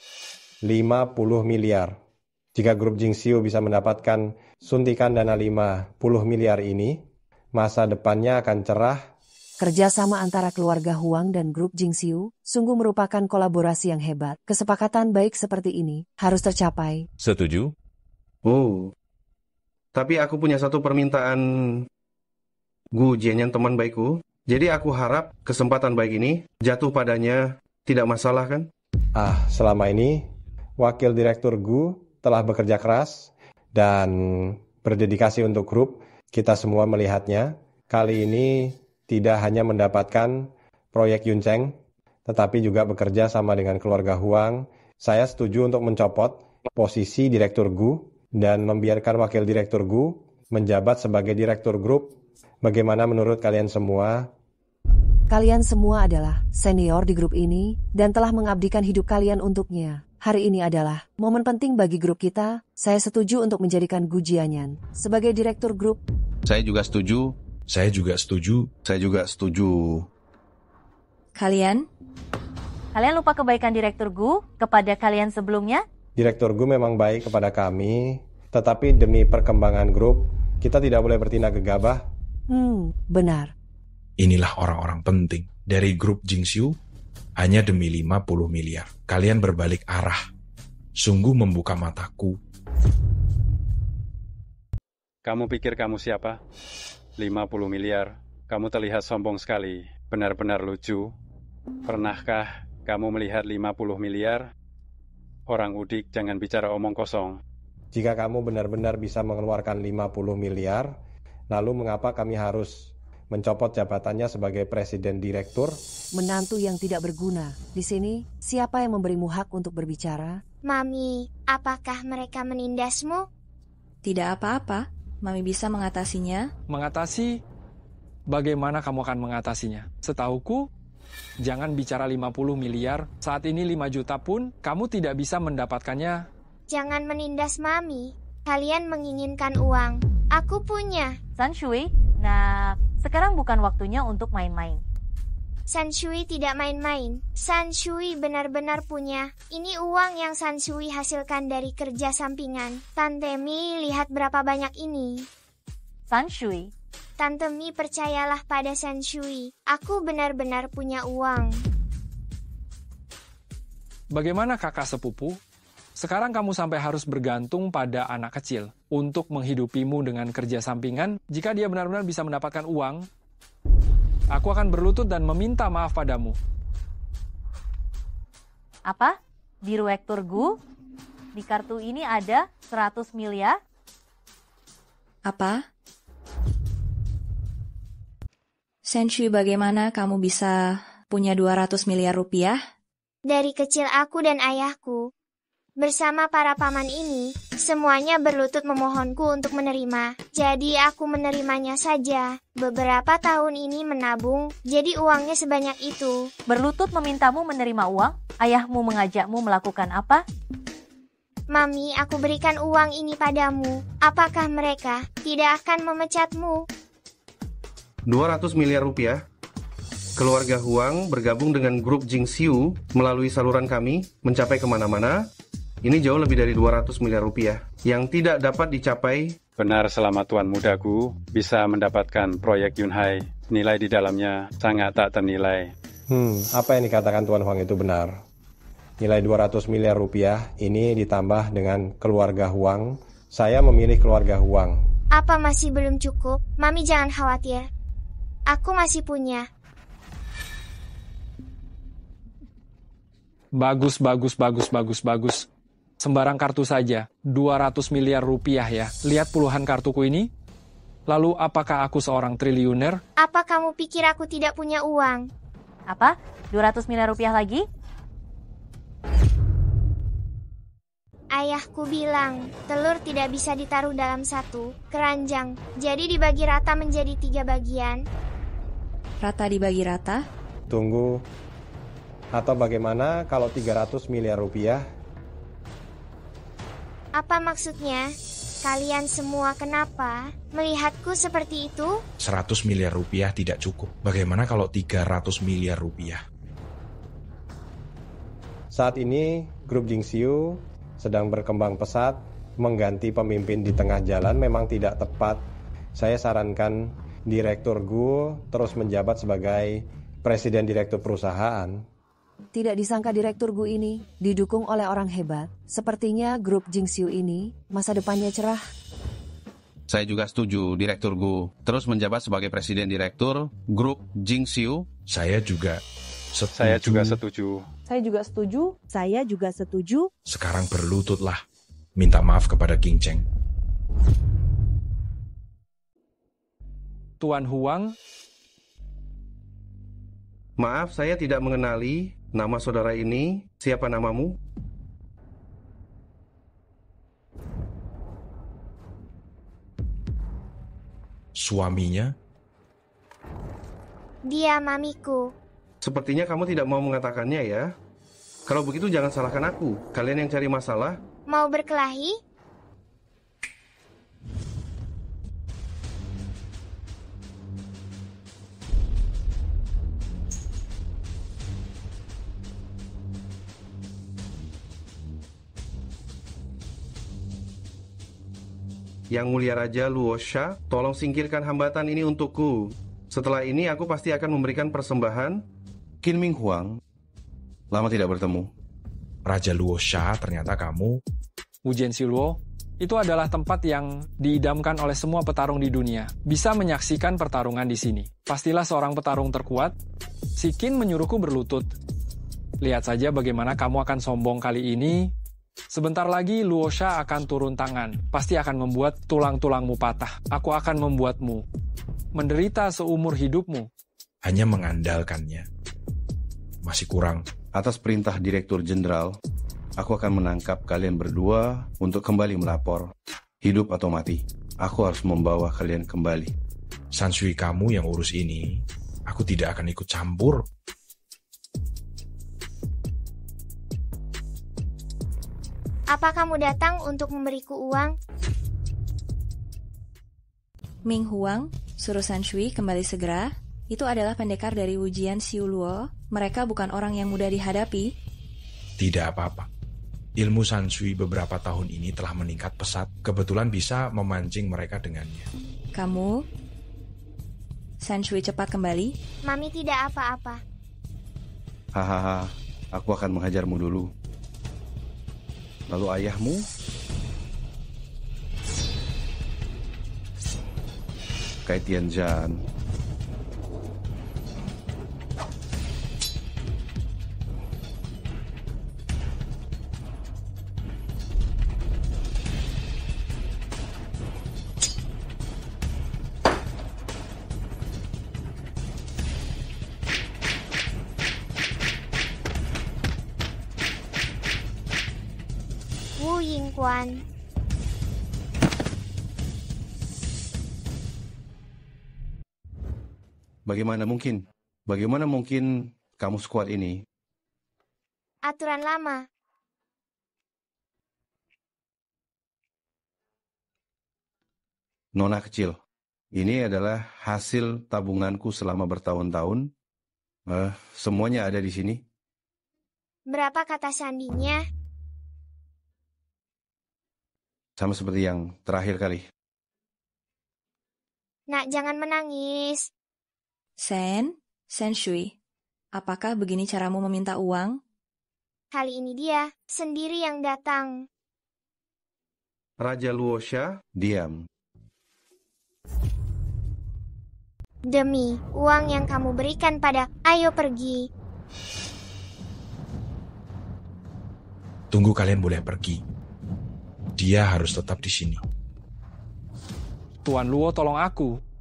50 miliar. Jika grup Jingxiu bisa mendapatkan suntikan dana 50 miliar ini, masa depannya akan cerah. Kerjasama antara keluarga Huang dan grup Jingxiu sungguh merupakan kolaborasi yang hebat. Kesepakatan baik seperti ini harus tercapai. Setuju? Oh. Tapi aku punya satu permintaan, Gu Jianyan, teman baikku. Jadi aku harap kesempatan baik ini jatuh padanya tidak masalah kan? Selama ini Wakil Direktur Gu telah bekerja keras dan berdedikasi untuk grup. Kita semua melihatnya. Kali ini tidak hanya mendapatkan proyek Yuncheng, tetapi juga bekerja sama dengan keluarga Huang. Saya setuju untuk mencopot posisi Direktur Gu dan membiarkan Wakil Direktur Gu menjabat sebagai Direktur Grup. Bagaimana menurut kalian semua? Kalian semua adalah senior di grup ini dan telah mengabdikan hidup kalian untuknya. Hari ini adalah momen penting bagi grup kita. Saya setuju untuk menjadikan Gu Jianyan sebagai Direktur Grup. Saya juga setuju. Saya juga setuju. Saya juga setuju. Kalian lupa kebaikan Direktur Gu kepada kalian sebelumnya? Direktur Gu memang baik kepada kami, tetapi demi perkembangan grup, kita tidak boleh bertindak gegabah. Benar. Inilah orang-orang penting. Dari grup Jingxiu, hanya demi 50 miliar. Kalian berbalik arah. Sungguh membuka mataku. Kamu pikir kamu siapa? 50 miliar. Kamu terlihat sombong sekali. Benar-benar lucu. Pernahkah kamu melihat 50 miliar? Orang udik jangan bicara omong kosong. Jika kamu benar-benar bisa mengeluarkan 50 miliar, lalu mengapa kami harus mencopot jabatannya sebagai presiden direktur? Menantu yang tidak berguna. Di sini, siapa yang memberimu hak untuk berbicara? Mami, apakah mereka menindasmu? Tidak apa-apa, Mami bisa mengatasinya. Mengatasi? Bagaimana kamu akan mengatasinya? Setahuku, jangan bicara 50 miliar. Saat ini 5 juta pun, kamu tidak bisa mendapatkannya. Jangan menindas Mami. Kalian menginginkan uang. Aku punya. San Shui, nah sekarang bukan waktunya untuk main-main. San Shui tidak main-main. San Shui benar-benar punya. Ini uang yang San Shui hasilkan dari kerja sampingan. Tante Mi, lihat berapa banyak ini. San Shui. Tante Mi, percayalah pada San Shui. Aku benar-benar punya uang. Bagaimana kakak sepupu? Sekarang kamu sampai harus bergantung pada anak kecil untuk menghidupimu dengan kerja sampingan. Jika dia benar-benar bisa mendapatkan uang, aku akan berlutut dan meminta maaf padamu. Apa? Direktur Gu? Di kartu ini ada 100 miliar? Apa? San Shui, bagaimana kamu bisa punya 200 miliar rupiah? Dari kecil aku dan ayahku, bersama para paman ini, semuanya berlutut memohonku untuk menerima. Jadi aku menerimanya saja. Beberapa tahun ini menabung, jadi uangnya sebanyak itu. Berlutut memintamu menerima uang? Ayahmu mengajakmu melakukan apa? Mami, aku berikan uang ini padamu. Apakah mereka tidak akan memecatmu? 200 miliar rupiah. Keluarga Huang bergabung dengan grup Jingxiu melalui saluran kami mencapai kemana-mana. Ini jauh lebih dari 200 miliar rupiah yang tidak dapat dicapai. Benar, selama Tuan Mudaku bisa mendapatkan proyek Yunhai. Nilai di dalamnya sangat tak ternilai. Apa yang dikatakan Tuan Huang itu benar. Nilai 200 miliar rupiah ini ditambah dengan keluarga Huang. Saya memilih keluarga Huang. Apa masih belum cukup? Mami jangan khawatir. Aku masih punya. Bagus. Sembarang kartu saja, 200 miliar rupiah ya. Lihat puluhan kartuku ini. Lalu apakah aku seorang triliuner? Apa kamu pikir aku tidak punya uang? Apa? 200 miliar rupiah lagi? Ayahku bilang, telur tidak bisa ditaruh dalam satu keranjang. Jadi dibagi rata menjadi 3 bagian. Rata dibagi rata? Tunggu. Atau bagaimana kalau 300 miliar rupiah? Apa maksudnya? Kalian semua kenapa melihatku seperti itu? 100 miliar rupiah tidak cukup. Bagaimana kalau 300 miliar rupiah? Saat ini, grup Jingxiu sedang berkembang pesat. Mengganti pemimpin di tengah jalan memang tidak tepat. Saya sarankan Direktur Gu terus menjabat sebagai Presiden Direktur Perusahaan. Tidak disangka Direktur Gu ini didukung oleh orang hebat. Sepertinya grup Jingxiu ini masa depannya cerah. Saya juga setuju, Direktur Gu terus menjabat sebagai Presiden Direktur Grup Jingxiu. Saya juga setuju. Saya juga setuju. Sekarang berlututlah. Minta maaf kepada King Cheng. Tuan Huang. Maaf, saya tidak mengenali nama saudara ini. Siapa namamu? Suaminya? Dia mamiku. Sepertinya kamu tidak mau mengatakannya ya. Kalau begitu jangan salahkan aku. Kalian yang cari masalah. Mau berkelahi? Yang mulia Raja Luosha, tolong singkirkan hambatan ini untukku. Setelah ini aku pasti akan memberikan persembahan. Qin Ming Huang, lama tidak bertemu. Raja Luo Sha, ternyata kamu. Wu Jianxiluo, itu adalah tempat yang diidamkan oleh semua petarung di dunia. Bisa menyaksikan pertarungan di sini. Pastilah seorang petarung terkuat. Si Qin menyuruhku berlutut. Lihat saja bagaimana kamu akan sombong kali ini. Sebentar lagi Luo Sha akan turun tangan. Pasti akan membuat tulang-tulangmu patah. Aku akan membuatmu menderita seumur hidupmu. Hanya mengandalkannya. Masih kurang. Atas perintah Direktur Jenderal, aku akan menangkap kalian berdua untuk kembali melapor. Hidup atau mati, aku harus membawa kalian kembali. Sanshui kamu yang urus ini, aku tidak akan ikut campur. Apa kamu datang untuk memberiku uang? Ming Huang, suruh Sanshui kembali segera. Itu adalah pendekar dari Wu Jianxiluo. Mereka bukan orang yang mudah dihadapi. Tidak apa-apa. Ilmu Sanshui beberapa tahun ini telah meningkat pesat. Kebetulan bisa memancing mereka dengannya. Kamu, Sanshui cepat kembali. Mami tidak apa-apa. Hahaha, aku akan menghajarmu dulu. Lalu ayahmu? Kai Tianzhan. Wu Yingquan. Bagaimana mungkin kamu sekuat ini? Aturan lama. Nona kecil, ini adalah hasil tabunganku selama bertahun-tahun. Semuanya ada di sini. Berapa kata sandinya? Sama seperti yang terakhir kali. Nak, jangan menangis. Sanshui, apakah begini caramu meminta uang? Kali ini dia sendiri yang datang. Raja Luo Sha, diam. Demi uang yang kamu berikan pada, ayo pergi. Tunggu, kalian boleh pergi. Dia harus tetap di sini. Tuan Luo, tolong aku.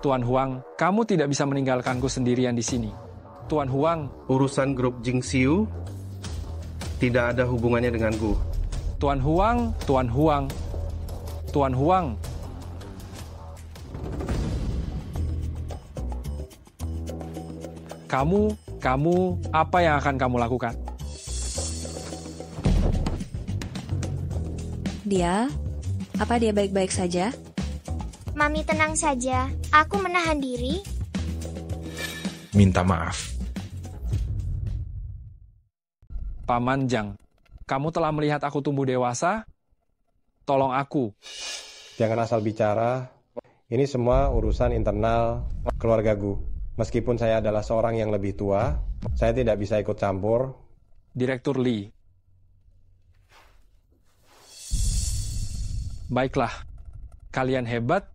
Tuan Huang, kamu tidak bisa meninggalkanku sendirian di sini. Tuan Huang. Urusan grup Jingxiu tidak ada hubungannya denganku. Tuan Huang, Tuan Huang. Tuan Huang. Kamu, apa yang akan kamu lakukan? Apa dia baik-baik saja? Mami tenang saja, aku menahan diri. Minta maaf. Paman Jiang, kamu telah melihat aku tumbuh dewasa? Tolong aku. Jangan asal bicara. Ini semua urusan internal keluargaku. Meskipun saya adalah seorang yang lebih tua, saya tidak bisa ikut campur. Direktur Li. Baiklah, kalian hebat.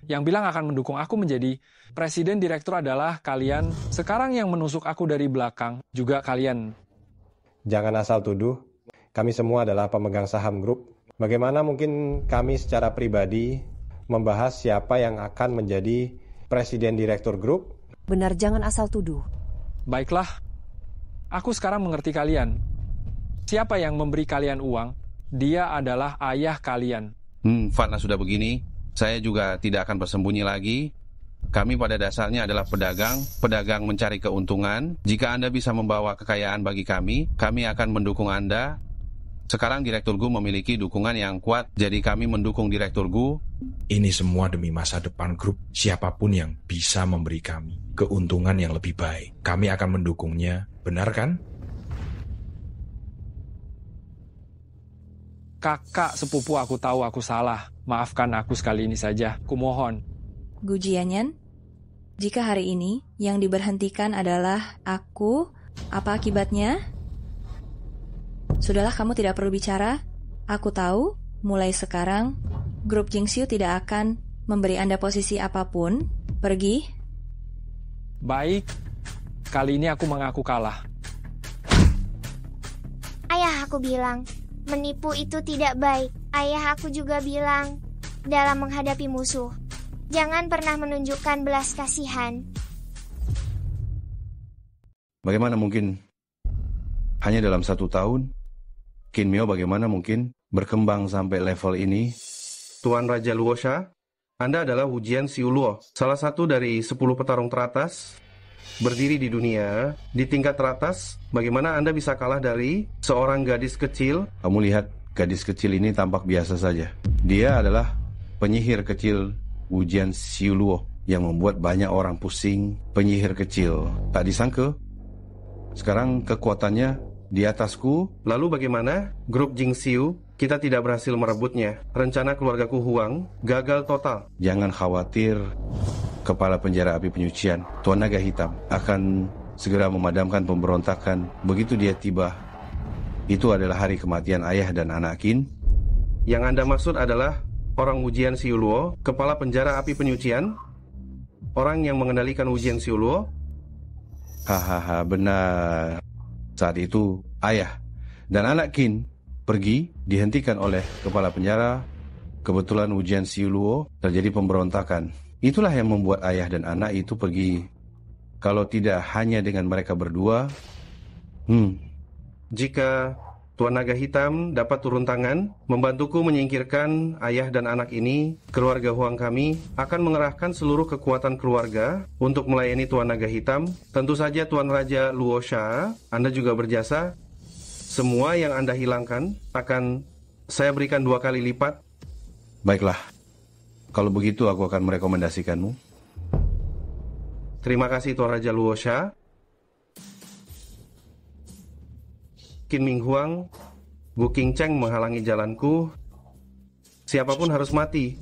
Yang bilang akan mendukung aku menjadi presiden direktur adalah kalian. Sekarang yang menusuk aku dari belakang juga kalian. Jangan asal tuduh. Kami semua adalah pemegang saham grup. Bagaimana mungkin kami secara pribadi membahas siapa yang akan menjadi presiden direktur grup? Benar, jangan asal tuduh. Baiklah, aku sekarang mengerti kalian. Siapa yang memberi kalian uang? Dia adalah ayah kalian. Fatna sudah begini, saya juga tidak akan bersembunyi lagi. Kami pada dasarnya adalah pedagang mencari keuntungan. Jika Anda bisa membawa kekayaan bagi kami akan mendukung Anda. Sekarang Direktur Gu memiliki dukungan yang kuat, jadi kami mendukung Direktur Gu. Ini semua demi masa depan grup. Siapapun yang bisa memberi kami keuntungan yang lebih baik, kami akan mendukungnya. Benar kan? Kakak sepupu, aku tahu aku salah. Maafkan aku sekali ini saja. Kumohon. Gu Jianyan, jika hari ini yang diberhentikan adalah aku, apa akibatnya? Sudahlah, kamu tidak perlu bicara. Aku tahu, mulai sekarang, grup Jingxiu tidak akan memberi Anda posisi apapun. Pergi. Baik, kali ini aku mengaku kalah. Ayah aku bilang, menipu itu tidak baik. Ayah aku juga bilang, dalam menghadapi musuh, jangan pernah menunjukkan belas kasihan. Bagaimana mungkin hanya dalam 1 tahun, Qin Miao bagaimana mungkin berkembang sampai level ini? Tuan Raja Luosha, Anda adalah Wu Jianxiu Luo, salah satu dari 10 petarung teratas berdiri di dunia. Di tingkat teratas, bagaimana Anda bisa kalah dari seorang gadis kecil? Kamu lihat, gadis kecil ini tampak biasa saja. Dia adalah penyihir kecil Wu Jianxiu Luo yang membuat banyak orang pusing. Penyihir kecil, tak disangka sekarang kekuatannya di atasku. Lalu bagaimana grup Jingxiu? Kita tidak berhasil merebutnya. Rencana keluargaku Huang gagal total. Jangan khawatir, Kepala Penjara Api Penyucian, Tuan Naga Hitam, akan segera memadamkan pemberontakan begitu dia tiba. Itu adalah hari kematian ayah dan anak Qin. Yang Anda maksud adalah orang Wu Jianxiu Luo, Kepala Penjara Api Penyucian? Orang yang mengendalikan Wu Jianxiu Luo? Hahaha, benar. Saat itu, ayah dan anak Qin pergi, dihentikan oleh kepala penjara. Kebetulan Wu Jianxiu Luo, terjadi pemberontakan. Itulah yang membuat ayah dan anak itu pergi. Kalau tidak hanya dengan mereka berdua, Jika Tuan Naga Hitam dapat turun tangan, membantuku menyingkirkan ayah dan anak ini, keluarga Huang kami akan mengerahkan seluruh kekuatan keluarga untuk melayani Tuan Naga Hitam. Tentu saja Tuan Raja Luosha, Anda juga berjasa. Semua yang Anda hilangkan akan saya berikan 2 kali lipat. Baiklah, kalau begitu aku akan merekomendasikanmu. Terima kasih Tuan Raja Luosha. Qin Ming Huang, Gu Qingcheng menghalangi jalanku. Siapapun harus mati.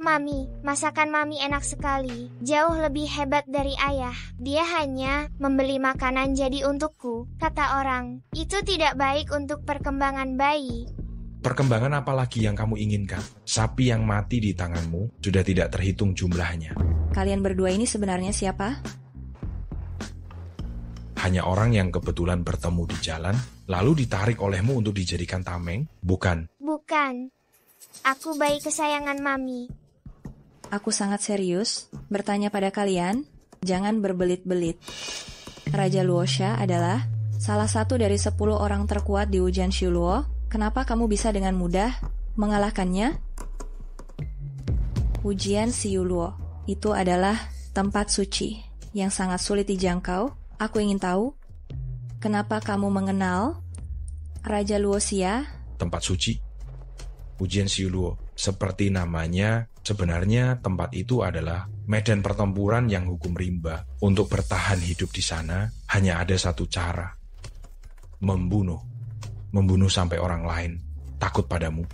Mami, masakan Mami enak sekali. Jauh lebih hebat dari ayah. Dia hanya membeli makanan jadi untukku. Kata orang, itu tidak baik untuk perkembangan bayi. Perkembangan apa lagi yang kamu inginkan? Sapi yang mati di tanganmu sudah tidak terhitung jumlahnya. Kalian berdua ini sebenarnya siapa? Hanya orang yang kebetulan bertemu di jalan, lalu ditarik olehmu untuk dijadikan tameng, bukan? Bukan. Aku bayi kesayangan Mami. Aku sangat serius bertanya pada kalian, jangan berbelit-belit. Raja Luosha adalah salah satu dari 10 orang terkuat di Wu Jianxiu Luo. Kenapa kamu bisa dengan mudah mengalahkannya? Wu Jianxiu Luo itu adalah tempat suci yang sangat sulit dijangkau. Aku ingin tahu, kenapa kamu mengenal Raja Luoxia? Tempat suci? Wu Jianxiu Luo, seperti namanya, sebenarnya tempat itu adalah medan pertempuran yang hukum rimba. Untuk bertahan hidup di sana, hanya ada satu cara. Membunuh sampai orang lain takut padamu.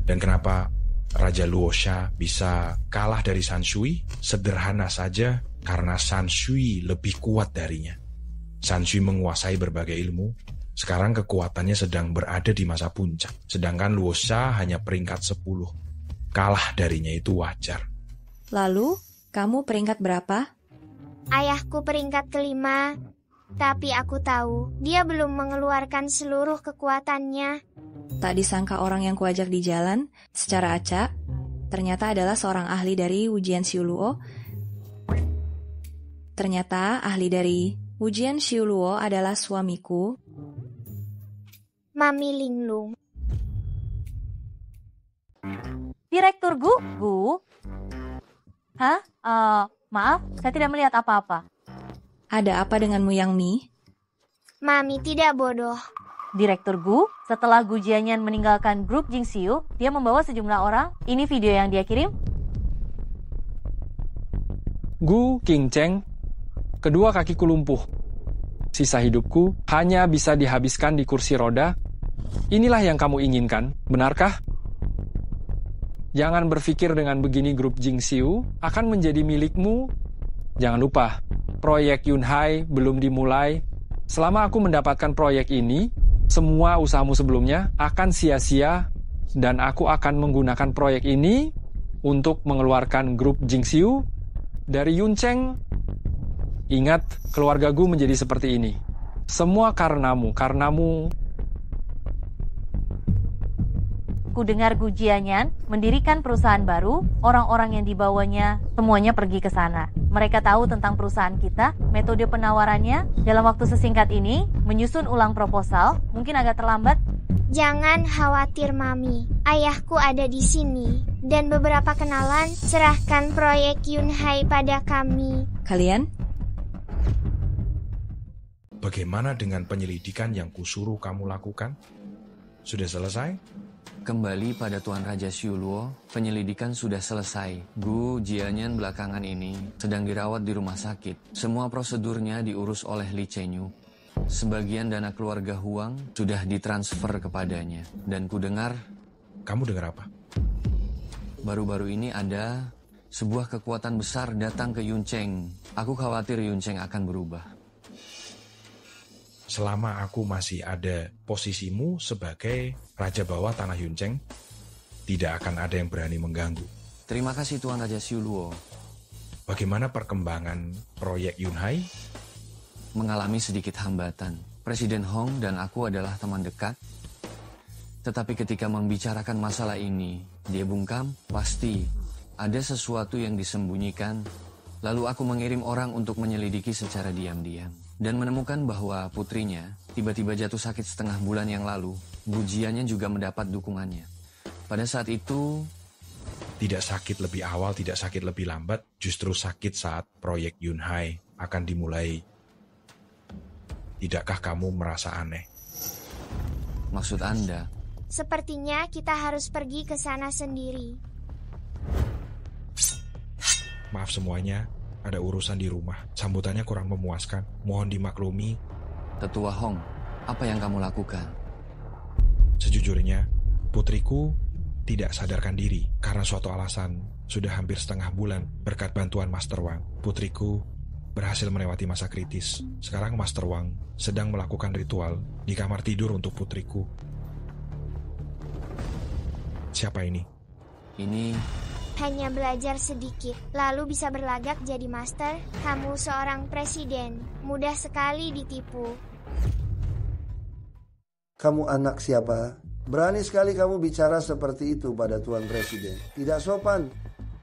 Dan kenapa Raja Luosha bisa kalah dari San Shui? Sederhana saja, karena San Shui lebih kuat darinya. San Shui menguasai berbagai ilmu. Sekarang kekuatannya sedang berada di masa puncak. Sedangkan Luosha hanya peringkat 10. Kalah darinya itu wajar. Lalu, kamu peringkat berapa? Ayahku peringkat kelima. Tapi aku tahu, dia belum mengeluarkan seluruh kekuatannya. Tak disangka orang yang kuajak di jalan, secara acak, ternyata adalah seorang ahli dari Wu Jianxiu Luo. Ternyata ahli dari Wu Jianxiu Luo adalah suamiku, Mami Linglung. Direktur Gu? Hah? Maaf, saya tidak melihat apa-apa. Ada apa denganmu, Yang Mi? Mami tidak bodoh. Direktur Gu, setelah Gu Jianyan meninggalkan grup Jingxiu, dia membawa sejumlah orang. Ini video yang dia kirim. Gu Qingcheng, kedua kakiku lumpuh. Sisa hidupku hanya bisa dihabiskan di kursi roda. Inilah yang kamu inginkan, benarkah? Jangan berpikir dengan begini grup Jingxiu akan menjadi milikmu. Jangan lupa, proyek Yunhai belum dimulai. Selama aku mendapatkan proyek ini, semua usahamu sebelumnya akan sia-sia dan aku akan menggunakan proyek ini untuk mengeluarkan grup Jingxiu dari Yuncheng. Ingat, keluarga Gu menjadi seperti ini. Semua karenamu. Ku dengar Gu Jianyan mendirikan perusahaan baru, orang-orang yang dibawanya semuanya pergi ke sana. Mereka tahu tentang perusahaan kita, metode penawarannya. Dalam waktu sesingkat ini, menyusun ulang proposal, mungkin agak terlambat. Jangan khawatir, Mami. Ayahku ada di sini. Dan beberapa kenalan, serahkan proyek Yunhai pada kami. Kalian? Bagaimana dengan penyelidikan yang kusuruh kamu lakukan? Sudah selesai? Kembali pada Tuan Raja Xiuluo, penyelidikan sudah selesai. Gu Jianyan belakangan ini sedang dirawat di rumah sakit. Semua prosedurnya diurus oleh Li Chenyu. Sebagian dana keluarga Huang sudah ditransfer kepadanya. Dan ku dengar... Kamu dengar apa? Baru-baru ini ada sebuah kekuatan besar datang ke Yuncheng. Aku khawatir Yuncheng akan berubah. Selama aku masih ada posisimu sebagai Raja Bawah Tanah Yuncheng, tidak akan ada yang berani mengganggu. Terima kasih Tuan Raja Xiuluo. Bagaimana perkembangan proyek Yunhai? Mengalami sedikit hambatan. Presiden Hong dan aku adalah teman dekat. Tetapi ketika membicarakan masalah ini, dia bungkam, pasti ada sesuatu yang disembunyikan. Lalu aku mengirim orang untuk menyelidiki secara diam-diam. Dan menemukan bahwa putrinya tiba-tiba jatuh sakit setengah bulan yang lalu. Bujiannya juga mendapat dukungannya. Pada saat itu... Tidak sakit lebih awal, tidak sakit lebih lambat, justru sakit saat proyek Yunhai akan dimulai. Tidakkah kamu merasa aneh? Maksud Anda? Sepertinya kita harus pergi ke sana sendiri. Maaf semuanya, ada urusan di rumah. Sambutannya kurang memuaskan. Mohon dimaklumi. Tetua Hong, apa yang kamu lakukan? Sejujurnya, putriku tidak sadarkan diri karena suatu alasan. Sudah hampir setengah bulan berkat bantuan Master Wang, putriku berhasil melewati masa kritis. Sekarang Master Wang sedang melakukan ritual di kamar tidur untuk putriku. Siapa ini? Ini... Hanya belajar sedikit, lalu bisa berlagak jadi master. Kamu seorang presiden, mudah sekali ditipu. Kamu anak siapa? Berani sekali kamu bicara seperti itu pada Tuan Presiden. Tidak sopan.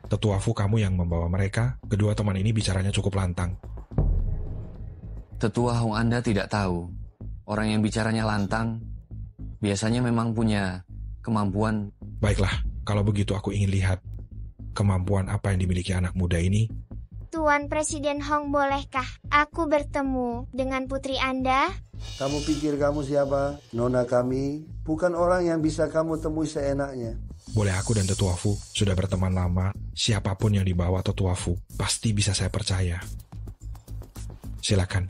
Tetua Fu kamu yang membawa mereka. Kedua teman ini bicaranya cukup lantang. Tetua Hong Anda tidak tahu. Orang yang bicaranya lantang biasanya memang punya kemampuan. Baiklah, kalau begitu aku ingin lihat kemampuan apa yang dimiliki anak muda ini. Tuan Presiden Hong, bolehkah aku bertemu dengan putri Anda? Kamu pikir kamu siapa? Nona kami bukan orang yang bisa kamu temui seenaknya. Boleh aku dan Tetua Fu sudah berteman lama. Siapapun yang dibawa Tetua Fu pasti bisa saya percaya. Silakan.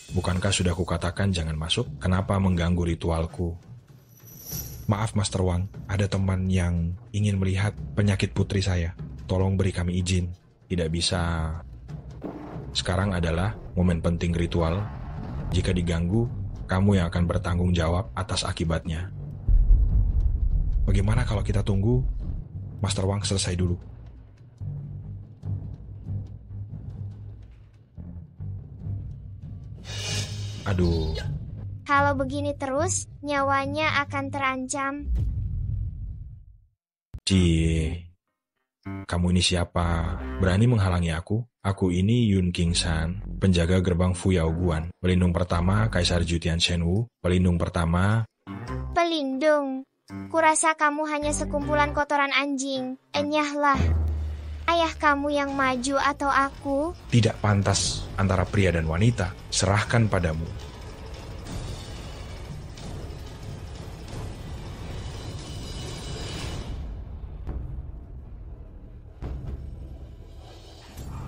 Bukankah sudah kukatakan jangan masuk? Kenapa mengganggu ritualku? Maaf Master Wang, ada teman yang ingin melihat penyakit putri saya. Tolong beri kami izin. Tidak bisa. Sekarang adalah momen penting ritual. Jika diganggu, kamu yang akan bertanggung jawab atas akibatnya. Bagaimana kalau kita tunggu Master Wang selesai dulu? Aduh. Kalau begini terus, nyawanya akan terancam. Kamu ini siapa? Berani menghalangi aku? Aku ini Yun King-san, penjaga gerbang Fuyao Guan. Pelindung pertama Kaisar Jutian Shenwu. Pelindung pertama... Pelindung? Kurasa kamu hanya sekumpulan kotoran anjing. Enyahlah. Ayah kamu yang maju atau aku? Tidak pantas antara pria dan wanita. Serahkan padamu.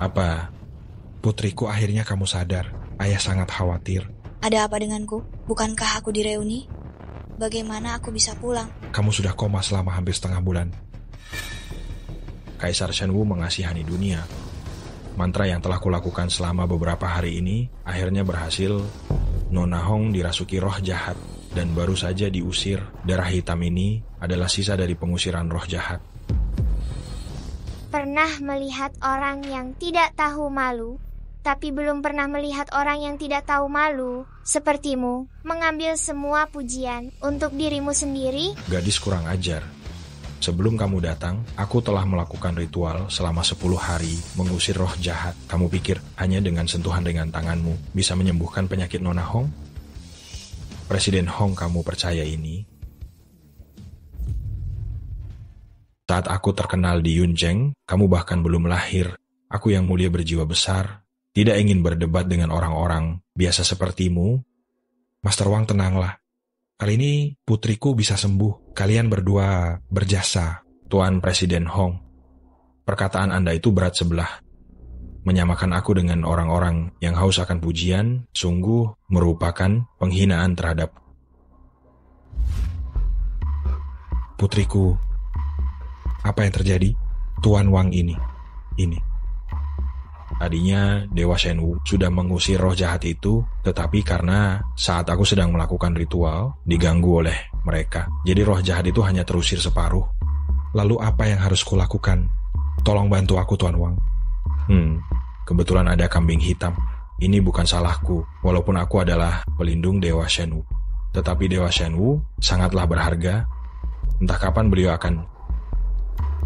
Apa, putriku, akhirnya kamu sadar? Ayah sangat khawatir. Ada apa denganku? Bukankah aku direuni? Bagaimana aku bisa pulang? Kamu sudah koma selama hampir setengah bulan. Kaisar Shenwu mengasihani dunia. Mantra yang telah kulakukan selama beberapa hari ini akhirnya berhasil. Nona Hong dirasuki roh jahat dan baru saja diusir. Darah hitam ini adalah sisa dari pengusiran roh jahat. Pernah melihat orang yang tidak tahu malu, tapi belum pernah melihat orang yang tidak tahu malu, sepertimu, mengambil semua pujian untuk dirimu sendiri? Gadis kurang ajar. Sebelum kamu datang, aku telah melakukan ritual selama 10 hari mengusir roh jahat. Kamu pikir hanya dengan sentuhan dengan tanganmu bisa menyembuhkan penyakit Nona Hong? Presiden Hong, kamu percaya ini? Saat aku terkenal di Yuncheng, kamu bahkan belum lahir. Aku yang mulia berjiwa besar, tidak ingin berdebat dengan orang-orang biasa sepertimu. Master Wang, tenanglah. Kali ini putriku bisa sembuh. Kalian berdua berjasa, Tuan Presiden Hong. Perkataan Anda itu berat sebelah. Menyamakan aku dengan orang-orang yang haus akan pujian, sungguh merupakan penghinaan terhadap putriku. Apa yang terjadi? Tuan Wang ini. Tadinya Dewa Shenwu sudah mengusir roh jahat itu, tetapi karena saat aku sedang melakukan ritual, diganggu oleh mereka. Jadi roh jahat itu hanya terusir separuh. Lalu apa yang harus kulakukan? Tolong bantu aku, Tuan Wang. Kebetulan ada kambing hitam. Ini bukan salahku, walaupun aku adalah pelindung Dewa Shenwu. Tetapi Dewa Shenwu sangatlah berharga. Entah kapan beliau akan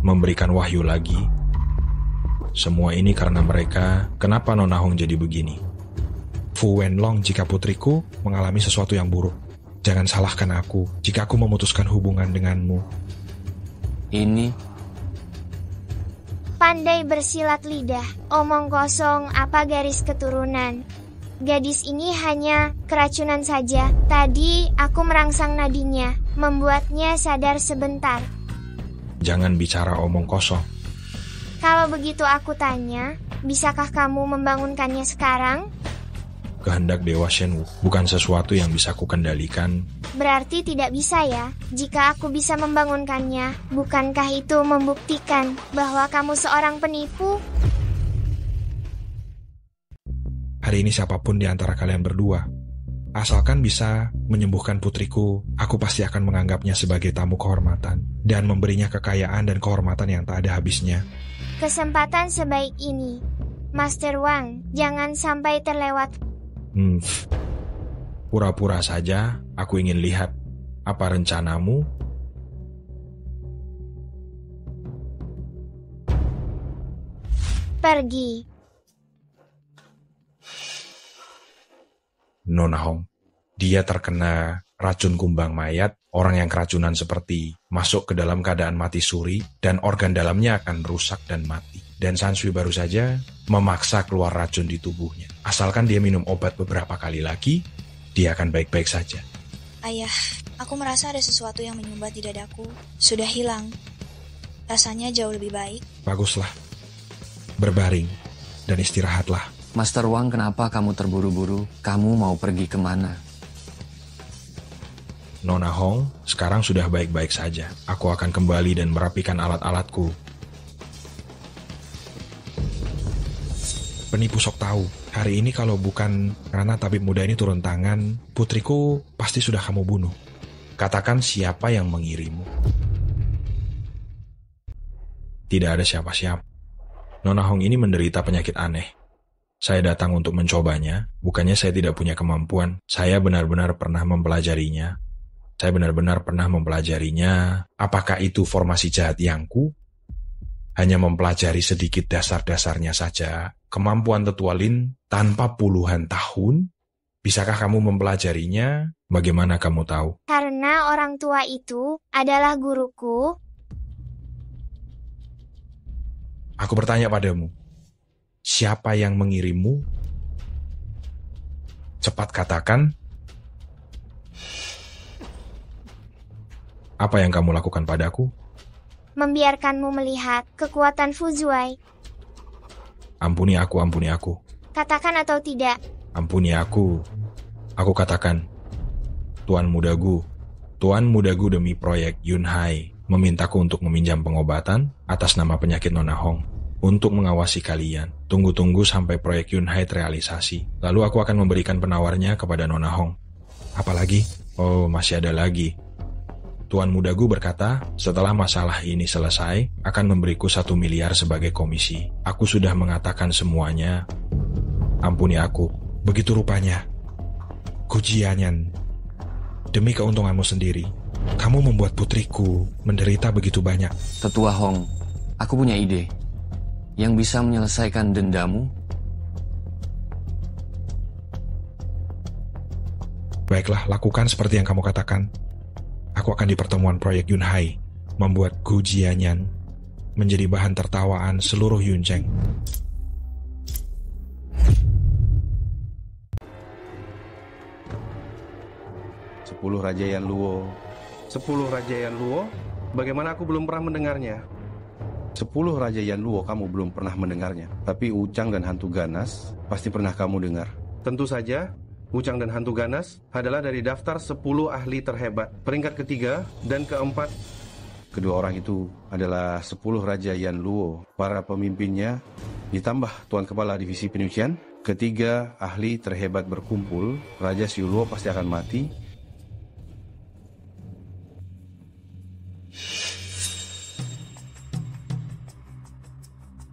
memberikan wahyu lagi. Semua ini karena mereka. Kenapa Nona Hong jadi begini? Fu Wenlong, jika putriku mengalami sesuatu yang buruk, jangan salahkan aku jika aku memutuskan hubungan denganmu. Ini pandai bersilat lidah, omong kosong, apa garis keturunan. Gadis ini hanya keracunan saja. Tadi aku merangsang nadinya, membuatnya sadar sebentar. Jangan bicara omong kosong. Kalau begitu aku tanya, bisakah kamu membangunkannya sekarang? Kehendak Dewa Shenwu bukan sesuatu yang bisa kukendalikan. Berarti tidak bisa ya? Jika aku bisa membangunkannya, bukankah itu membuktikan bahwa kamu seorang penipu? Hari ini siapapun di antara kalian berdua, asalkan bisa menyembuhkan putriku, aku pasti akan menganggapnya sebagai tamu kehormatan dan memberinya kekayaan dan kehormatan yang tak ada habisnya. Kesempatan sebaik ini, Master Wang, jangan sampai terlewat. Pura-pura saja, aku ingin lihat apa rencanamu. Pergi. Nona Hong, dia terkena racun kumbang mayat. Orang yang keracunan seperti masuk ke dalam keadaan mati suri dan organ dalamnya akan rusak dan mati. Dan Sansui baru saja memaksa keluar racun di tubuhnya. Asalkan dia minum obat beberapa kali lagi, dia akan baik-baik saja. Ayah, aku merasa ada sesuatu yang menyumbat di dadaku. Sudah hilang. Rasanya jauh lebih baik. Baguslah. Berbaring dan istirahatlah. Master Wang, kenapa kamu terburu-buru? Kamu mau pergi kemana? Nona Hong, sekarang sudah baik-baik saja. Aku akan kembali dan merapikan alat-alatku. Penipu sok tahu. Hari ini kalau bukan karena tabib muda ini turun tangan, putriku pasti sudah kamu bunuh. Katakan siapa yang mengirimu. Tidak ada siapa-siapa. Nona Hong ini menderita penyakit aneh. Saya datang untuk mencobanya, bukannya saya tidak punya kemampuan. Saya benar-benar pernah mempelajarinya. Apakah itu formasi jahat yangku? Hanya mempelajari sedikit dasar-dasarnya saja. Kemampuan Tetua Lin tanpa puluhan tahun? Bisakah kamu mempelajarinya? Bagaimana kamu tahu? Karena orang tua itu adalah guruku. Aku bertanya padamu, siapa yang mengirimmu? Cepat katakan. Apa yang kamu lakukan padaku? Membiarkanmu melihat kekuatan Fuzuai. Ampuni aku, ampuni aku. Katakan atau tidak. Ampuni aku. Aku katakan, Tuan mudaku demi proyek Yunhai memintaku untuk meminjam pengobatan atas nama penyakit Nona Hong untuk mengawasi kalian. Tunggu-tunggu sampai proyek Yunhai terrealisasi. Lalu aku akan memberikan penawarnya kepada Nona Hong. Apalagi? Oh, masih ada lagi. Tuan mudaku berkata, setelah masalah ini selesai, akan memberiku 1 miliar sebagai komisi. Aku sudah mengatakan semuanya. Ampuni aku. Begitu rupanya. Gujianyan. Demi keuntunganmu sendiri, kamu membuat putriku menderita begitu banyak. Tetua Hong, aku punya ide yang bisa menyelesaikan dendamu. Baiklah, lakukan seperti yang kamu katakan. Aku akan di pertemuan proyek Yunhai membuat Gujianyan menjadi bahan tertawaan seluruh Yuncheng. Sepuluh Raja Yan Luo. 10 Raja Yan Luo? Bagaimana aku belum pernah mendengarnya? 10 Raja Yan Luo kamu belum pernah mendengarnya. Tapi Wuchang dan Hantu Ganas pasti pernah kamu dengar. Tentu saja. Wuchang dan Hantu Ganas adalah dari daftar 10 ahli terhebat. Peringkat ketiga dan keempat. Kedua orang itu adalah 10 Raja Yan Luo. Para pemimpinnya ditambah Tuan Kepala Divisi Penyucian. Ketiga ahli terhebat berkumpul, Raja Siu Luo pasti akan mati.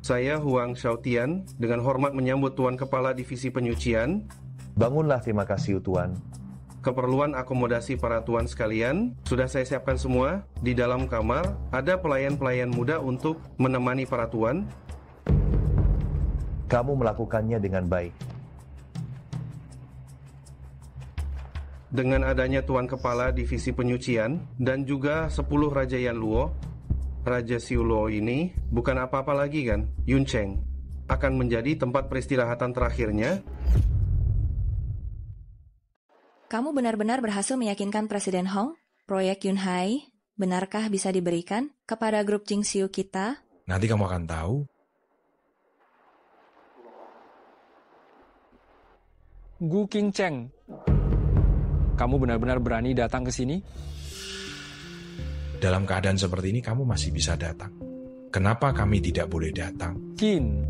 Saya Huang Xiaotian dengan hormat menyambut Tuan Kepala Divisi Penyucian. Bangunlah, terima kasih Tuan. Keperluan akomodasi para tuan sekalian sudah saya siapkan semua. Di dalam kamar ada pelayan-pelayan muda untuk menemani para tuan. Kamu melakukannya dengan baik. Dengan adanya Tuan Kepala Divisi Penyucian dan juga 10 Raja Yan Luo, Raja Siu Luo ini bukan apa-apa lagi kan? Yuncheng akan menjadi tempat peristirahatan terakhirnya. Kamu benar-benar berhasil meyakinkan Presiden Hong? Proyek Yunhai, benarkah bisa diberikan kepada grup Jingxiu kita? Nanti kamu akan tahu. Gu Qingcheng, kamu benar-benar berani datang ke sini? Dalam keadaan seperti ini kamu masih bisa datang. Kenapa kami tidak boleh datang? Qin,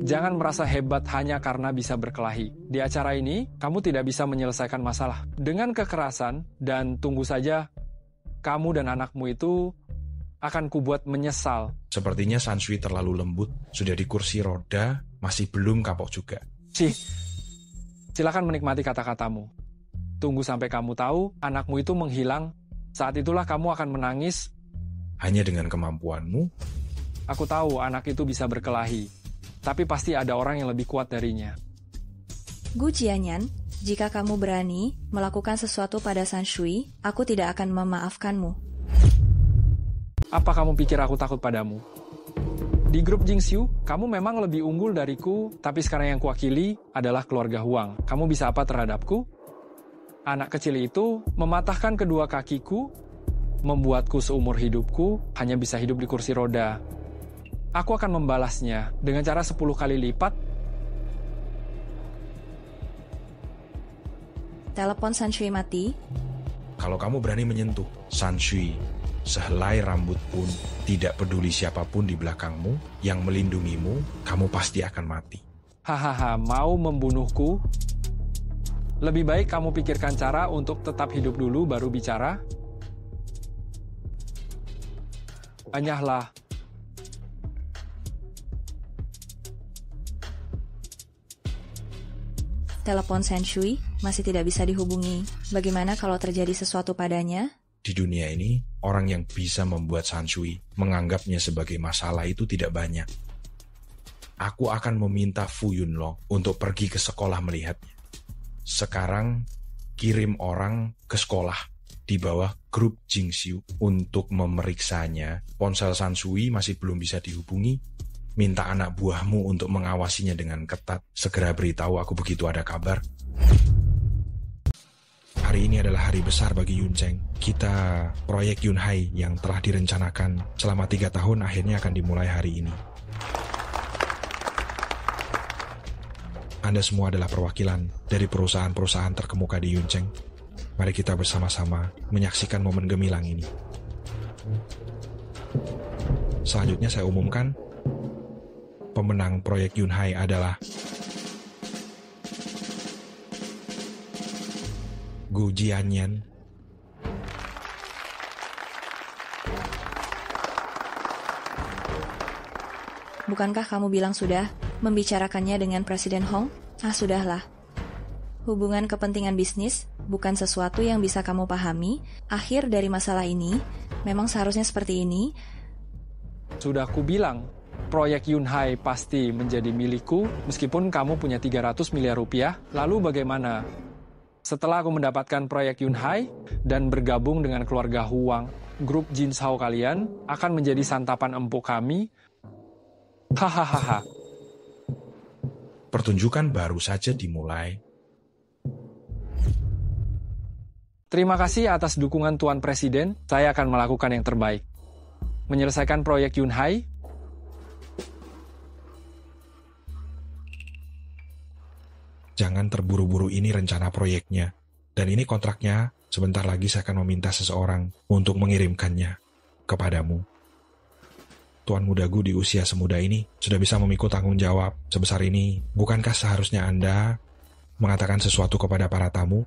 jangan merasa hebat hanya karena bisa berkelahi. Di acara ini, kamu tidak bisa menyelesaikan masalah. Dengan kekerasan, dan tunggu saja, kamu dan anakmu itu akan kubuat menyesal. Sepertinya Sanshui terlalu lembut, sudah di kursi roda, masih belum kapok juga. Silakan menikmati kata-katamu. Tunggu sampai kamu tahu anakmu itu menghilang. Saat itulah kamu akan menangis. Hanya dengan kemampuanmu? Aku tahu anak itu bisa berkelahi. Tapi pasti ada orang yang lebih kuat darinya. Gu Jianyan, jika kamu berani melakukan sesuatu pada Sanshui, aku tidak akan memaafkanmu. Apa kamu pikir aku takut padamu? Di grup Jingxiu, kamu memang lebih unggul dariku, tapi sekarang yang kuwakili adalah keluarga Huang. Kamu bisa apa terhadapku? Anak kecil itu mematahkan kedua kakiku, membuatku seumur hidupku hanya bisa hidup di kursi roda. Aku akan membalasnya dengan cara 10 kali lipat. Telepon Sanshui mati. Kalau kamu berani menyentuh Sanshui, sehelai rambut pun, tidak peduli siapapun di belakangmu yang melindungimu, kamu pasti akan mati. Hahaha, mau membunuhku? Lebih baik kamu pikirkan cara untuk tetap hidup dulu baru bicara. Anyahlah. Telepon Sanshui masih tidak bisa dihubungi. Bagaimana kalau terjadi sesuatu padanya? Di dunia ini, orang yang bisa membuat Sanshui menganggapnya sebagai masalah itu tidak banyak. Aku akan meminta Fu Yunlong untuk pergi ke sekolah melihatnya. sekarang kirim orang ke sekolah di bawah grup Jingxiu untuk memeriksanya. Ponsel Sansui masih belum bisa dihubungi. Minta anak buahmu untuk mengawasinya dengan ketat. Segera beritahu aku begitu ada kabar. Hari ini adalah hari besar bagi Yuncheng. Kita, proyek Yunhai yang telah direncanakan selama 3 tahun akhirnya akan dimulai hari ini. Anda semua adalah perwakilan dari perusahaan-perusahaan terkemuka di Yuncheng. Mari kita bersama-sama menyaksikan momen gemilang ini. Selanjutnya saya umumkan, pemenang proyek Yunhai adalah Gu Jianyan. Bukankah kamu bilang sudah membicarakannya dengan Presiden Hong? Sudahlah. Hubungan kepentingan bisnis bukan sesuatu yang bisa kamu pahami. Akhir dari masalah ini memang seharusnya seperti ini. Sudah kubilang, proyek Yunhai pasti menjadi milikku meskipun kamu punya 300 miliar rupiah. Lalu bagaimana? Setelah aku mendapatkan proyek Yunhai dan bergabung dengan keluarga Huang, grup Jinsao kalian akan menjadi santapan empuk kami. Hahaha. Pertunjukan baru saja dimulai. Terima kasih atas dukungan Tuan Presiden. Saya akan melakukan yang terbaik. Menyelesaikan proyek Yunhai. Jangan terburu-buru, ini rencana proyeknya. Dan ini kontraknya. Sebentar lagi saya akan meminta seseorang untuk mengirimkannya kepadamu. Tuan Muda Gu di usia semuda ini sudah bisa memikul tanggung jawab sebesar ini. Bukankah seharusnya Anda mengatakan sesuatu kepada para tamu?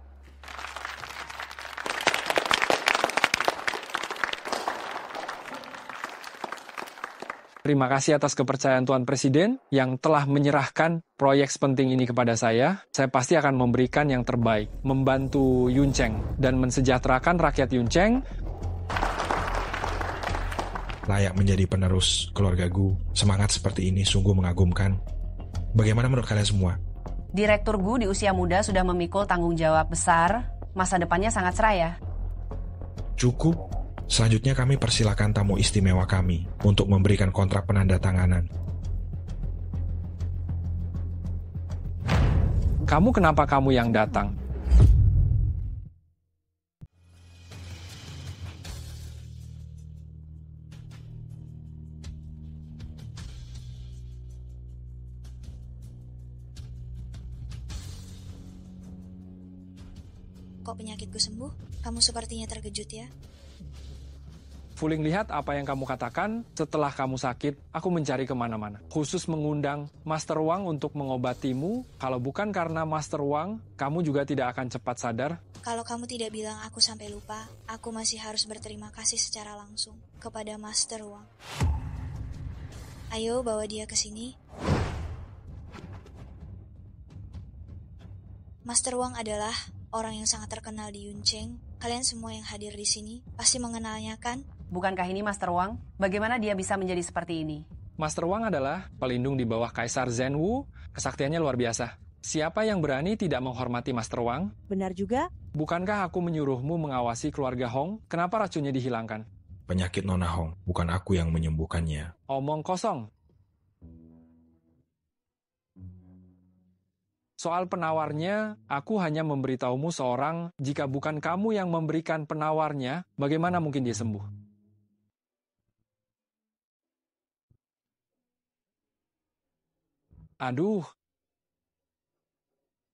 Terima kasih atas kepercayaan Tuan Presiden yang telah menyerahkan proyek sepenting ini kepada saya. Saya pasti akan memberikan yang terbaik, membantu Yuncheng dan mensejahterakan rakyat Yuncheng. Layak menjadi penerus keluarga Gu. Semangat seperti ini sungguh mengagumkan. Bagaimana menurut kalian semua? Direktur Gu di usia muda sudah memikul tanggung jawab besar. Masa depannya sangat cerah ya. Cukup. Selanjutnya kami persilakan tamu istimewa kami untuk memberikan kontrak penandatanganan. Kenapa kamu yang datang? Kok penyakitku sembuh? Kamu sepertinya terkejut ya? Fuling lihat apa yang kamu katakan. Setelah kamu sakit, aku mencari kemana-mana. Khusus mengundang Master Wang untuk mengobatimu. Kalau bukan karena Master Wang, kamu juga tidak akan cepat sadar. Kalau kamu tidak bilang aku sampai lupa, aku masih harus berterima kasih secara langsung kepada Master Wang. Ayo bawa dia ke sini. Master Wang adalah orang yang sangat terkenal di Yuncheng. Kalian semua yang hadir di sini pasti mengenalnya kan? Bukankah ini Master Wang? Bagaimana dia bisa menjadi seperti ini? Master Wang adalah pelindung di bawah Kaisar Zhenwu. Kesaktiannya luar biasa. Siapa yang berani tidak menghormati Master Wang? Benar juga. Bukankah aku menyuruhmu mengawasi keluarga Hong? Kenapa racunnya dihilangkan? Penyakit Nona Hong, bukan aku yang menyembuhkannya. Omong kosong. Soal penawarnya, aku hanya memberitahumu seorang. Jika bukan kamu yang memberikan penawarnya, bagaimana mungkin dia sembuh? Aduh.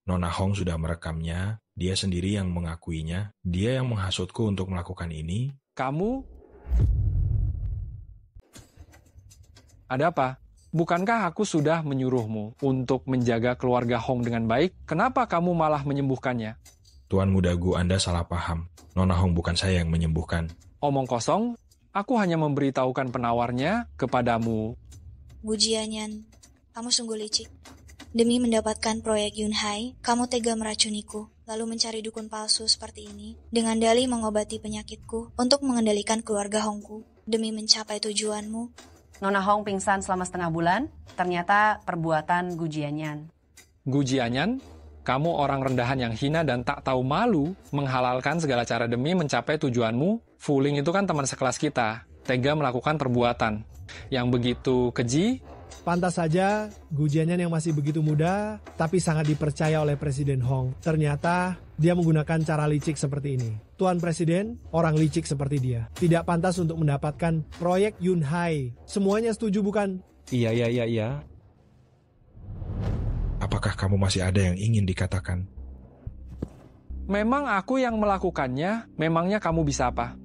Nona Hong sudah merekamnya. Dia sendiri yang mengakuinya. Dia yang menghasutku untuk melakukan ini. Kamu? Ada apa? Bukankah aku sudah menyuruhmu untuk menjaga keluarga Hong dengan baik? Kenapa kamu malah menyembuhkannya? Tuan Muda Gu, Anda salah paham. Nona Hong bukan saya yang menyembuhkan. Omong kosong, aku hanya memberitahukan penawarnya kepadamu. Gu Jianyan, kamu sungguh licik. Demi mendapatkan proyek Yunhai, kamu tega meracuniku, lalu mencari dukun palsu seperti ini, dengan dalih mengobati penyakitku untuk mengendalikan keluarga Hongku. Demi mencapai tujuanmu, Nona Hong pingsan selama setengah bulan, ternyata perbuatan Gu Jianyan. Gu Jianyan? Kamu orang rendahan yang hina dan tak tahu malu menghalalkan segala cara demi mencapai tujuanmu. Fuling itu kan teman sekelas kita, tega melakukan perbuatan yang begitu keji. Pantas saja Gu Jianyan yang masih begitu muda, tapi sangat dipercaya oleh Presiden Hong. Ternyata dia menggunakan cara licik seperti ini. Tuan Presiden, orang licik seperti dia. Tidak pantas untuk mendapatkan proyek Yunhai. Semuanya setuju bukan? Iya. Apakah kamu masih ada yang ingin dikatakan? Memang aku yang melakukannya, memangnya kamu bisa apa?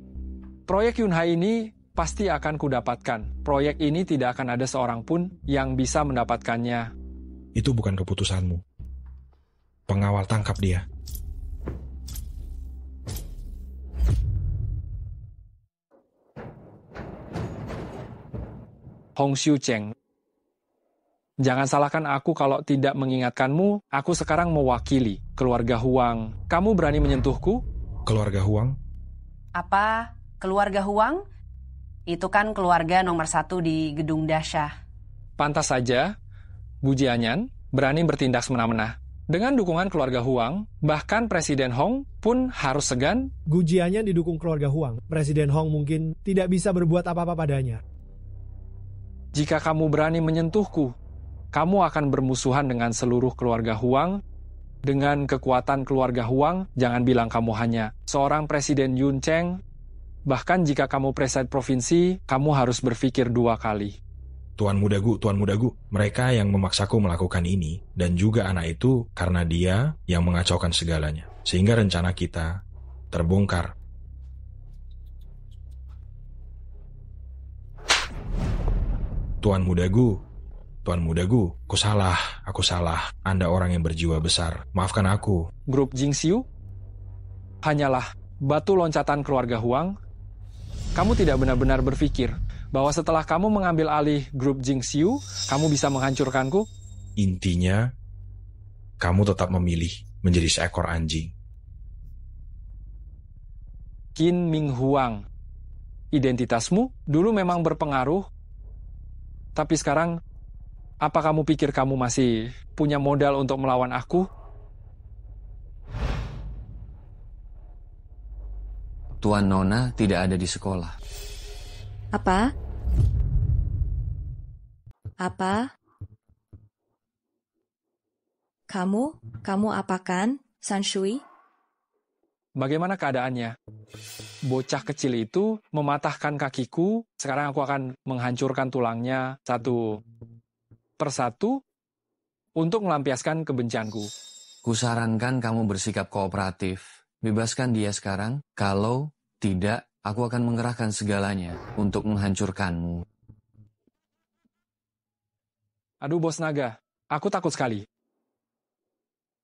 Proyek Yunhai ini pasti akan kudapatkan. Proyek ini tidak akan ada seorang pun yang bisa mendapatkannya. Itu bukan keputusanmu. Pengawal tangkap dia. Hong Xiucheng. Jangan salahkan aku kalau tidak mengingatkanmu, aku sekarang mewakili keluarga Huang. Kamu berani menyentuhku? Keluarga Huang? Apa? Keluarga Huang? Itu kan keluarga nomor 1 di gedung Dasyah. Pantas saja, Gu Jianyan berani bertindak semena-mena. Dengan dukungan keluarga Huang, bahkan Presiden Hong pun harus segan. Gu Jianyan didukung keluarga Huang. Presiden Hong mungkin tidak bisa berbuat apa-apa padanya. Jika kamu berani menyentuhku, kamu akan bermusuhan dengan seluruh keluarga Huang. Dengan kekuatan keluarga Huang, jangan bilang kamu hanya seorang Presiden Yun Cheng. Bahkan jika kamu presiden provinsi, kamu harus berpikir 2 kali. Tuan Muda Gu, mereka yang memaksaku melakukan ini, dan juga anak itu karena dia yang mengacaukan segalanya. Sehingga rencana kita terbongkar. Tuan Muda Gu, aku salah. Anda orang yang berjiwa besar. Maafkan aku. Grup Jingxiu hanyalah batu loncatan keluarga Huang. Kamu tidak benar-benar berpikir bahwa setelah kamu mengambil alih grup Jingxiu, kamu bisa menghancurkanku? Intinya, kamu tetap memilih menjadi seekor anjing. Qin Ming Huang, identitasmu dulu memang berpengaruh, tapi sekarang, apa kamu pikir kamu masih punya modal untuk melawan aku? Tuan Nona tidak ada di sekolah. Apa? Kamu apakan, San Shui? Bagaimana keadaannya? Bocah kecil itu mematahkan kakiku, sekarang aku akan menghancurkan tulangnya satu persatu untuk melampiaskan kebencianku. Kusarankan kamu bersikap kooperatif. Bebaskan dia sekarang, kalau tidak, aku akan mengerahkan segalanya untuk menghancurkanmu. Aduh bos naga, aku takut sekali.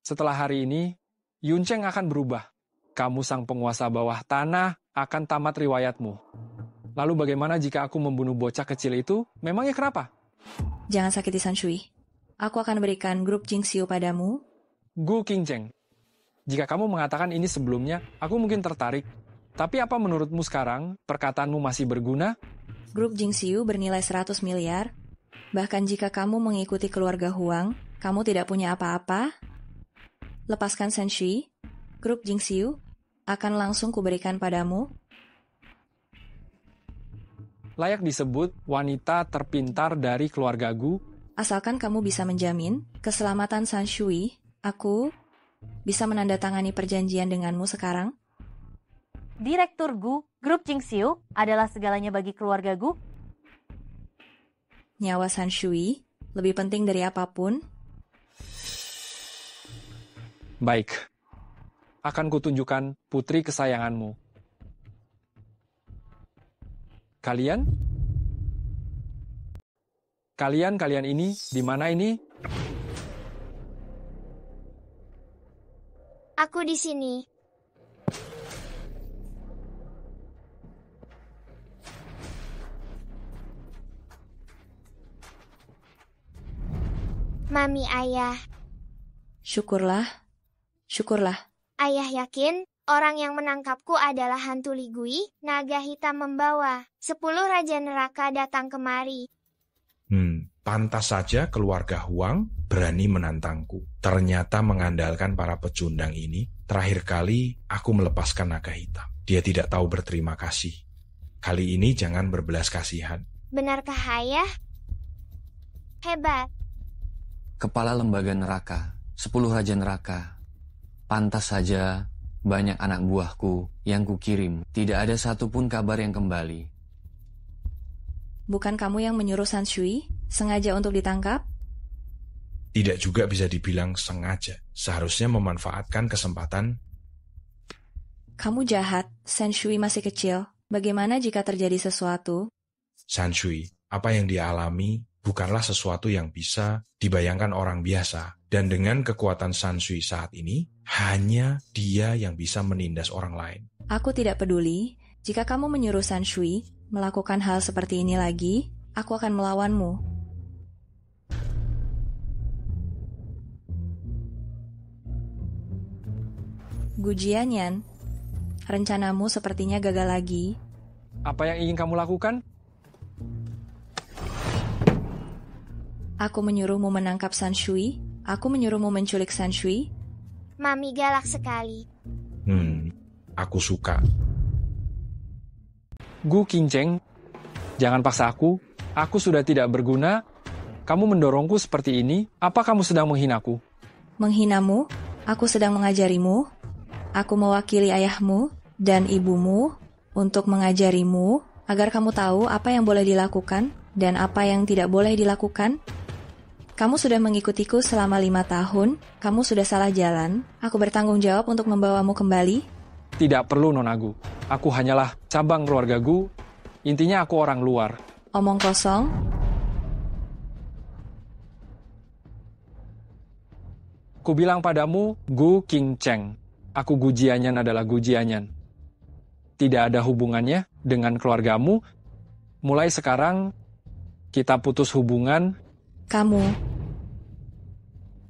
Setelah hari ini, Yun Cheng akan berubah. Kamu sang penguasa bawah tanah akan tamat riwayatmu. Lalu bagaimana jika aku membunuh bocah kecil itu? Memangnya kenapa? Jangan sakiti San Shui. Aku akan berikan grup Jingxiu padamu. Gu Qingcheng. Jika kamu mengatakan ini sebelumnya, aku mungkin tertarik. Tapi apa menurutmu sekarang, perkataanmu masih berguna? Grup Jingxiu bernilai 100 miliar. Bahkan jika kamu mengikuti keluarga Huang, kamu tidak punya apa-apa. Lepaskan San Shui, grup Jingxiu akan langsung kuberikan padamu. Layak disebut wanita terpintar dari keluarga Gu. Asalkan kamu bisa menjamin keselamatan San Shui, aku bisa menandatangani perjanjian denganmu sekarang. Direktur Gu, grup Jingxiu adalah segalanya bagi keluarga Gu. Nyawa San Shui lebih penting dari apapun. Baik, akan kutunjukkan putri kesayanganmu. Kalian ini, di mana ini? Aku di sini. Mami, ayah. Syukurlah. Ayah yakin orang yang menangkapku adalah hantu Li Gui, naga hitam membawa. 10 raja neraka datang kemari. Pantas saja keluarga Huang berani menantangku. Ternyata mengandalkan para pecundang ini, terakhir kali aku melepaskan naga hitam. Dia tidak tahu berterima kasih. Kali ini jangan berbelas kasihan. Benarkah ayah? Hebat. Kepala lembaga neraka, 10 raja neraka. Pantas saja banyak anak buahku yang kukirim. Tidak ada satupun kabar yang kembali. Bukan kamu yang menyuruh Sanshui sengaja untuk ditangkap? Tidak juga bisa dibilang sengaja. Seharusnya memanfaatkan kesempatan. Kamu jahat, Sanshui masih kecil. Bagaimana jika terjadi sesuatu? Sanshui, apa yang dia alami bukanlah sesuatu yang bisa dibayangkan orang biasa. Dan dengan kekuatan Sanshui saat ini, hanya dia yang bisa menindas orang lain. Aku tidak peduli. Jika kamu menyuruh Sanshui melakukan hal seperti ini lagi, aku akan melawanmu. Gu Jianyan, rencanamu sepertinya gagal lagi. Apa yang ingin kamu lakukan? Aku menyuruhmu menangkap Sanshui. Aku menyuruhmu menculik Sanshui. Mami galak sekali. Aku suka. Gu Qingcheng, jangan paksa aku. Aku sudah tidak berguna. Kamu mendorongku seperti ini. Apa kamu sedang menghinaku? Menghinamu? Aku sedang mengajarimu. Aku mewakili ayahmu dan ibumu untuk mengajarimu agar kamu tahu apa yang boleh dilakukan dan apa yang tidak boleh dilakukan. Kamu sudah mengikutiku selama 5 tahun. Kamu sudah salah jalan. Aku bertanggung jawab untuk membawamu kembali. Tidak perlu, Nona Gu. Aku hanyalah cabang keluarga Gu. Intinya aku orang luar. Omong kosong. Ku bilang padamu, Gu Qingcheng. Aku Gu Jianyan adalah Gu Jianyan. Tidak ada hubungannya dengan keluargamu. Mulai sekarang, kita putus hubungan. Kamu.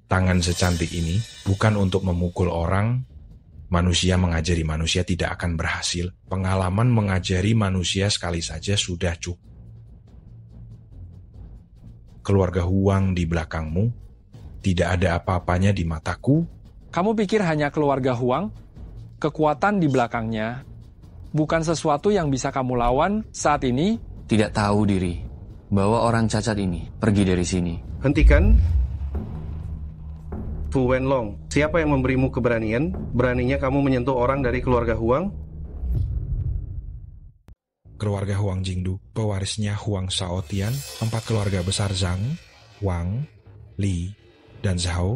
Tangan secantik ini bukan untuk memukul orang. Manusia mengajari manusia tidak akan berhasil. Pengalaman mengajari manusia sekali saja sudah cukup. Keluarga Huang di belakangmu, tidak ada apa-apanya di mataku. Kamu pikir hanya keluarga Huang? Kekuatan di belakangnya bukan sesuatu yang bisa kamu lawan saat ini. Tidak tahu diri. Bawa orang cacat ini pergi dari sini. Hentikan. Fu Wenlong, siapa yang memberimu keberanian? Beraninya kamu menyentuh orang dari keluarga Huang? Keluarga Huang Jingdu, pewarisnya Huang Shaotian, 4 keluarga besar Zhang, Wang, Li, dan Zhao.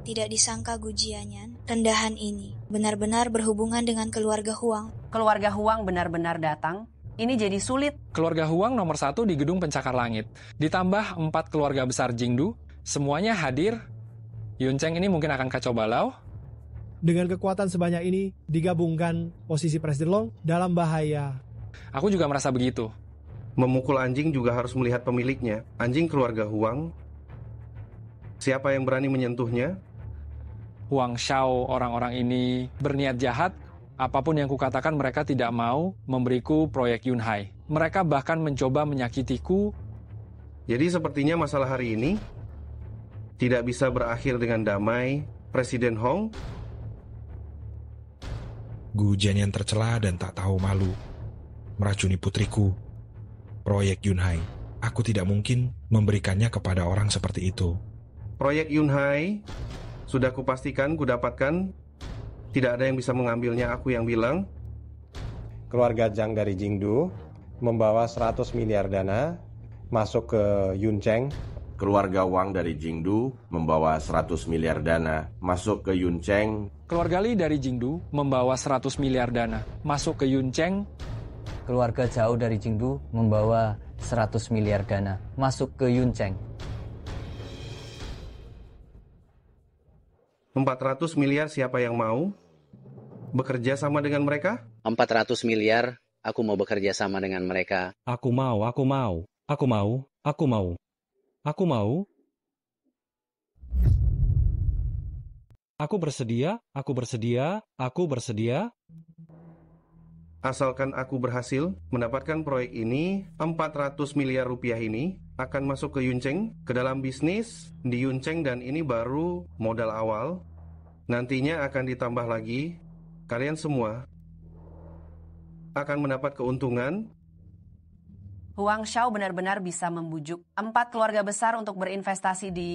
Tidak disangka Gu Jianyan, rendahan ini benar-benar berhubungan dengan keluarga Huang. Keluarga Huang benar-benar datang. Ini jadi sulit. Keluarga Huang nomor 1 di gedung pencakar langit. Ditambah 4 keluarga besar Jingdu, semuanya hadir. Yuncheng ini mungkin akan kacau balau. Dengan kekuatan sebanyak ini, digabungkan posisi Presiden Long dalam bahaya. Aku juga merasa begitu. Memukul anjing juga harus melihat pemiliknya. Anjing keluarga Huang. Siapa yang berani menyentuhnya? Huang Shao, orang-orang ini berniat jahat. Apapun yang kukatakan, mereka tidak mau memberiku proyek Yunhai. Mereka bahkan mencoba menyakitiku. Jadi sepertinya masalah hari ini tidak bisa berakhir dengan damai, Presiden Hong. Gu Jianyan tercela dan tak tahu malu. Meracuni putriku. Proyek Yunhai. Aku tidak mungkin memberikannya kepada orang seperti itu. Proyek Yunhai sudah kupastikan, kudapatkan. Tidak ada yang bisa mengambilnya, aku yang bilang. Keluarga Zhang dari Jingdu membawa 100 miliar dana masuk ke Yuncheng. Keluarga Wang dari Jingdu membawa 100 miliar dana masuk ke Yuncheng. Keluarga Li dari Jingdu membawa 100 miliar dana masuk ke Yuncheng. Keluarga Zhao dari Jingdu membawa 100 miliar dana masuk ke Yuncheng. 400 miliar siapa yang mau bekerja sama dengan mereka? 400 miliar, aku mau bekerja sama dengan mereka. Aku mau. Aku bersedia. Asalkan aku berhasil mendapatkan proyek ini, 400 miliar rupiah ini akan masuk ke Yuncheng, ke dalam bisnis di Yuncheng, dan ini baru modal awal. Nantinya akan ditambah lagi, kalian semua akan mendapat keuntungan. Huang Shao benar-benar bisa membujuk 4 keluarga besar untuk berinvestasi di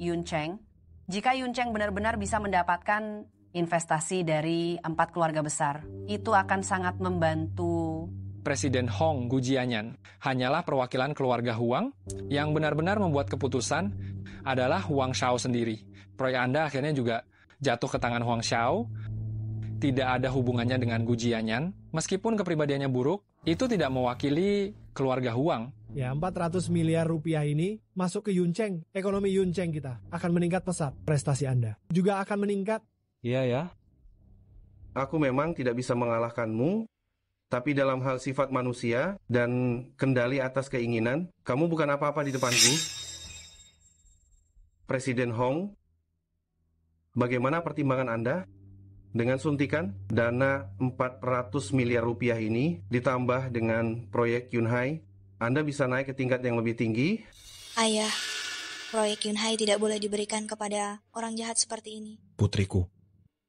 Yuncheng. Jika Yuncheng benar-benar bisa mendapatkan investasi dari 4 keluarga besar, itu akan sangat membantu. Presiden Hong Gujianyan hanyalah perwakilan keluarga Huang. Yang benar-benar membuat keputusan adalah Huang Shao sendiri. Proyek Anda akhirnya juga jatuh ke tangan Huang Shao. Tidak ada hubungannya dengan Gujianyan. Meskipun kepribadiannya buruk, itu tidak mewakili keluarga Huang. Ya, 400 miliar rupiah ini masuk ke Yuncheng. Ekonomi Yuncheng kita akan meningkat pesat. Prestasi Anda juga akan meningkat. Iya ya. Aku memang tidak bisa mengalahkanmu, tapi dalam hal sifat manusia dan kendali atas keinginan, kamu bukan apa-apa di depanku. Presiden Hong, bagaimana pertimbangan Anda? Dengan suntikan dana 400 miliar rupiah ini ditambah dengan proyek Yunhai, Anda bisa naik ke tingkat yang lebih tinggi. Ayah, proyek Yunhai tidak boleh diberikan kepada orang jahat seperti ini. Putriku,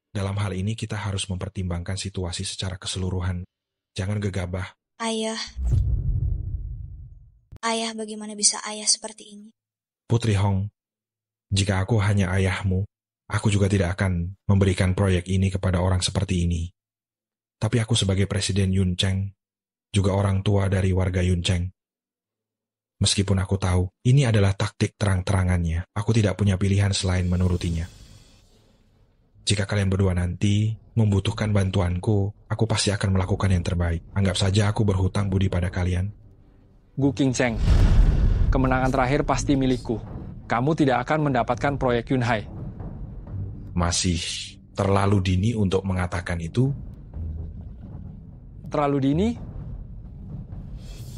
dalam hal ini kita harus mempertimbangkan situasi secara keseluruhan. Jangan gegabah. Ayah, bagaimana bisa ayah seperti ini? Putri Hong, jika aku hanya ayahmu, aku juga tidak akan memberikan proyek ini kepada orang seperti ini. Tapi aku sebagai Presiden Yuncheng, juga orang tua dari warga Yuncheng. Meskipun aku tahu, ini adalah taktik terang-terangannya, aku tidak punya pilihan selain menurutinya. Jika kalian berdua nanti membutuhkan bantuanku, aku pasti akan melakukan yang terbaik. Anggap saja aku berhutang budi pada kalian. Gu Qingcheng, kemenangan terakhir pasti milikku. Kamu tidak akan mendapatkan proyek Yunhai. Masih terlalu dini untuk mengatakan itu? Terlalu dini?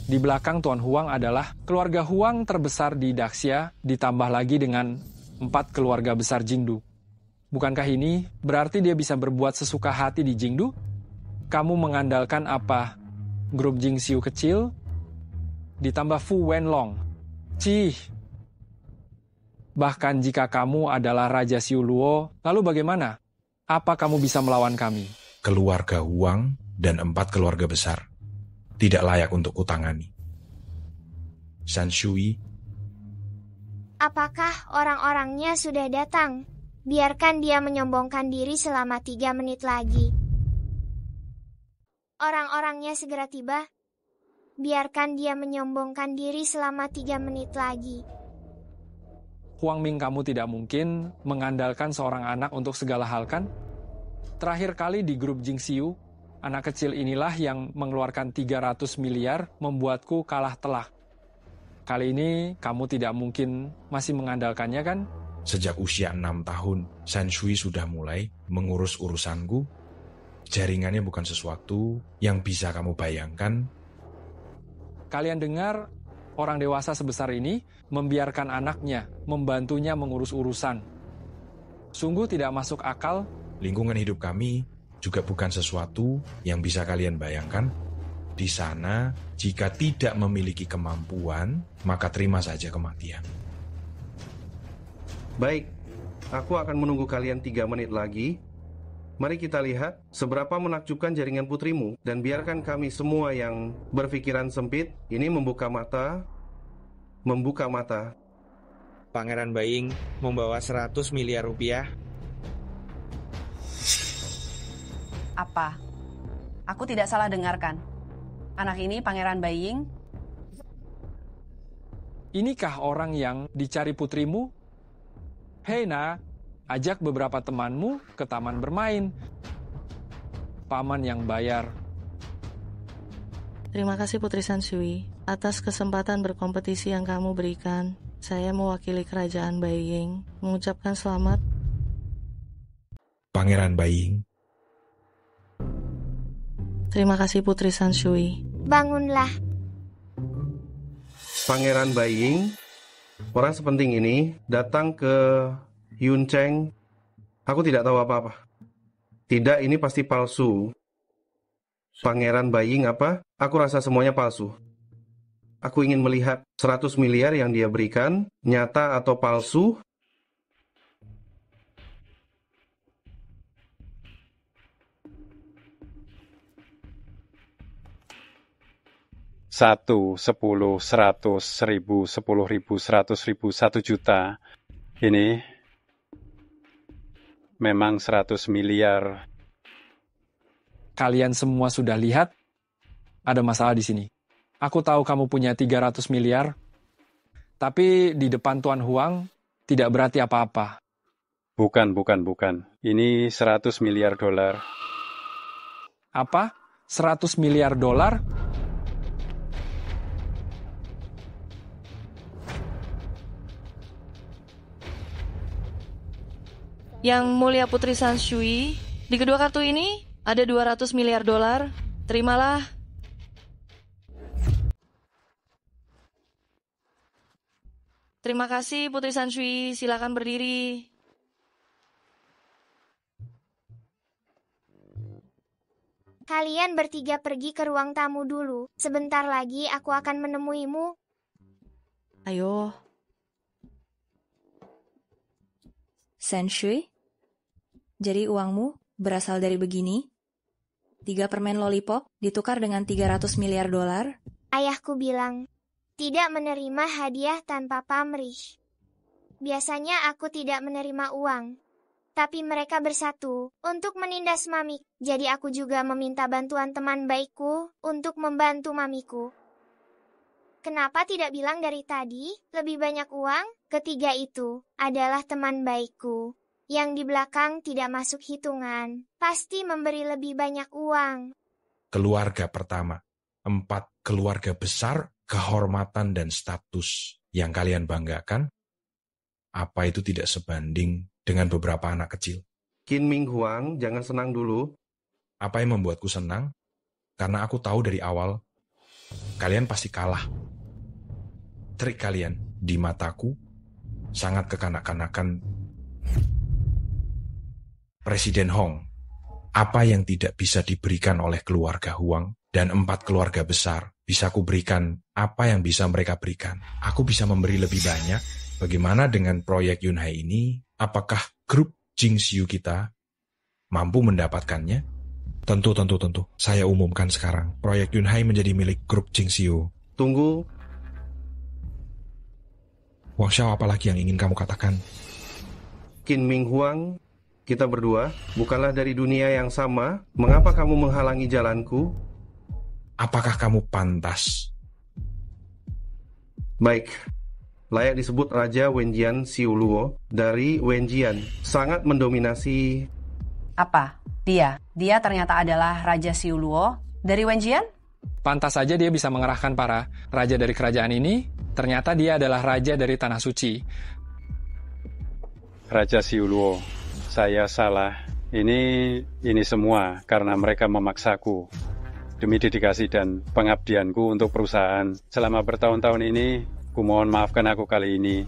Di belakang Tuan Huang adalah keluarga Huang terbesar di Daxia, ditambah lagi dengan 4 keluarga besar Jingdu. Bukankah ini berarti dia bisa berbuat sesuka hati di Jingdu? Kamu mengandalkan apa? Grup Jingxiu kecil? Ditambah Fu Wenlong. Cih. Bahkan jika kamu adalah Raja Xiu Luo, lalu bagaimana? Apa kamu bisa melawan kami? Keluarga Huang dan 4 keluarga besar tidak layak untuk kutangani. San Shui, apakah orang-orangnya sudah datang? Biarkan dia menyombongkan diri selama 3 menit lagi. Orang-orangnya segera tiba. Biarkan dia menyombongkan diri selama 3 menit lagi. Huang Ming, kamu tidak mungkin mengandalkan seorang anak untuk segala hal, kan? Terakhir kali di grup Jingxiu, anak kecil inilah yang mengeluarkan 300 miliar membuatku kalah telak. Kali ini kamu tidak mungkin masih mengandalkannya, kan? Sejak usia 6 tahun, San Shui sudah mulai mengurus urusanku. Jaringannya bukan sesuatu yang bisa kamu bayangkan. Kalian dengar, orang dewasa sebesar ini membiarkan anaknya membantunya mengurus urusan. Sungguh tidak masuk akal. Lingkungan hidup kami juga bukan sesuatu yang bisa kalian bayangkan. Di sana, jika tidak memiliki kemampuan, maka terima saja kematian. Baik, aku akan menunggu kalian 3 menit lagi. Mari kita lihat seberapa menakjubkan jaringan putrimu, dan biarkan kami semua yang berpikiran sempit ini membuka mata. Pangeran Baiying membawa 100 miliar rupiah. Apa? Aku tidak salah dengarkan. Anak ini Pangeran Baiying? Inikah orang yang dicari putrimu? Hei Na, ajak beberapa temanmu ke taman bermain. Paman yang bayar. Terima kasih Putri San Shui atas kesempatan berkompetisi yang kamu berikan. Saya mewakili kerajaan Baiying mengucapkan selamat. Pangeran Baiying. Terima kasih Putri San Shui. Bangunlah. Pangeran Baiying, orang sepenting ini datang ke Yuncheng. Aku tidak tahu apa-apa. Tidak, ini pasti palsu. Pangeran Baiying apa? Aku rasa semuanya palsu. Aku ingin melihat 100 miliar yang dia berikan, nyata atau palsu. Satu, 10, 100, 1000, 10.000, 100.000, 1 juta. Ini memang 100 miliar. Kalian semua sudah lihat, ada masalah di sini. Aku tahu kamu punya 300 miliar, tapi di depan Tuan Huang tidak berarti apa-apa. Bukan. Ini 100 miliar dolar. Apa? 100 miliar dolar? Yang Mulia Putri Sanshui, di kedua kartu ini ada 200 miliar dolar. Terimalah. Terima kasih Putri Sanshui, silakan berdiri. Kalian bertiga pergi ke ruang tamu dulu. Sebentar lagi aku akan menemuimu. Ayo. Sanshui, jadi uangmu berasal dari begini? 3 permen lollipop ditukar dengan 300 miliar dolar? Ayahku bilang, tidak menerima hadiah tanpa pamrih. Biasanya aku tidak menerima uang. Tapi mereka bersatu untuk menindas Mami. Jadi aku juga meminta bantuan teman baikku untuk membantu mamiku. Kenapa tidak bilang dari tadi lebih banyak uang? Ketiga itu adalah teman baikku. Yang di belakang tidak masuk hitungan. Pasti memberi lebih banyak uang. Keluarga pertama. 4 keluarga besar, kehormatan dan status yang kalian banggakan. Apa itu tidak sebanding dengan beberapa anak kecil? Qin Ming Huang, jangan senang dulu. Apa yang membuatku senang? Karena aku tahu dari awal, kalian pasti kalah. Trik kalian di mataku sangat kekanak-kanakan. Presiden Hong, apa yang tidak bisa diberikan oleh keluarga Huang dan 4 keluarga besar, bisa aku berikan apa yang bisa mereka berikan. Aku bisa memberi lebih banyak. Bagaimana dengan proyek Yunhai ini? Apakah grup Jingxiu kita mampu mendapatkannya? Tentu. Saya umumkan sekarang. Proyek Yunhai menjadi milik grup Jingxiu. Tunggu. Wang Xiao, apalagi yang ingin kamu katakan? Qin Ming Huang, kita berdua bukanlah dari dunia yang sama. Mengapa kamu menghalangi jalanku? Apakah kamu pantas? Baik. Layak disebut Raja Wenjian Siuluo dari Wenjian. Sangat mendominasi. Apa? Dia ternyata adalah Raja Siuluo dari Wenjian? Pantas saja dia bisa mengerahkan para raja dari kerajaan ini. Ternyata dia adalah raja dari Tanah Suci. Raja Siuluo, saya salah. Ini semua karena mereka memaksaku. Demi dedikasi dan pengabdianku untuk perusahaan. Selama bertahun-tahun ini, kumohon maafkan aku kali ini.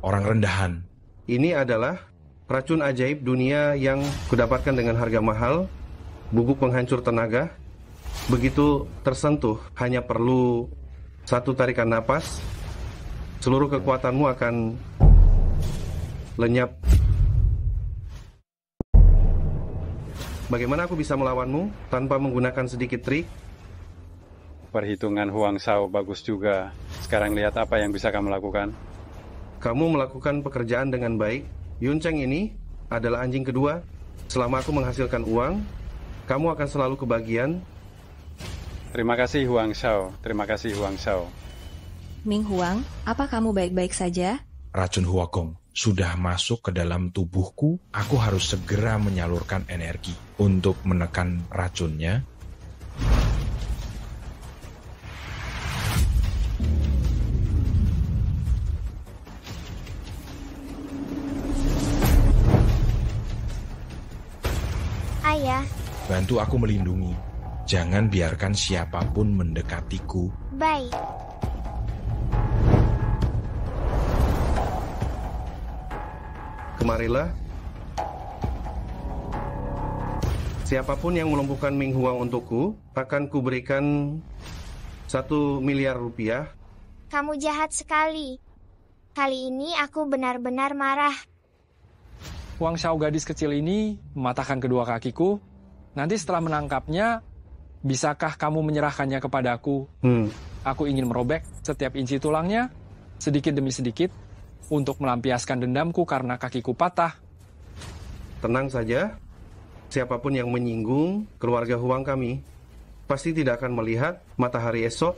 Orang rendahan. Ini adalah racun ajaib dunia yang kudapatkan dengan harga mahal. Bubuk penghancur tenaga. Begitu tersentuh, hanya perlu 1 tarikan napas. Seluruh kekuatanmu akan lenyap. Bagaimana aku bisa melawanmu tanpa menggunakan sedikit trik? Perhitungan Huang Xiao bagus juga. Sekarang lihat apa yang bisa kamu lakukan. Kamu melakukan pekerjaan dengan baik. Yun Cheng ini adalah anjing kedua. Selama aku menghasilkan uang, kamu akan selalu kebagian. Terima kasih Huang Xiao. Terima kasih Huang Xiao. Ming Huang, apa kamu baik-baik saja? Racun Huagong sudah masuk ke dalam tubuhku. Aku harus segera menyalurkan energi untuk menekan racunnya. Ayah. Bantu aku melindungi. Jangan biarkan siapapun mendekatiku. Baik. Kemarilah. Siapapun yang melumpuhkan Ming Huang untukku, akan kuberikan 1 miliar rupiah. Kamu jahat sekali. Kali ini aku benar-benar marah. Huang Shao gadis kecil ini mematahkan kedua kakiku. Nanti setelah menangkapnya, bisakah kamu menyerahkannya kepadaku? Aku ingin merobek setiap inci tulangnya, sedikit demi sedikit, untuk melampiaskan dendamku karena kakiku patah. Tenang saja. Siapapun yang menyinggung keluarga Huang kami, pasti tidak akan melihat matahari esok.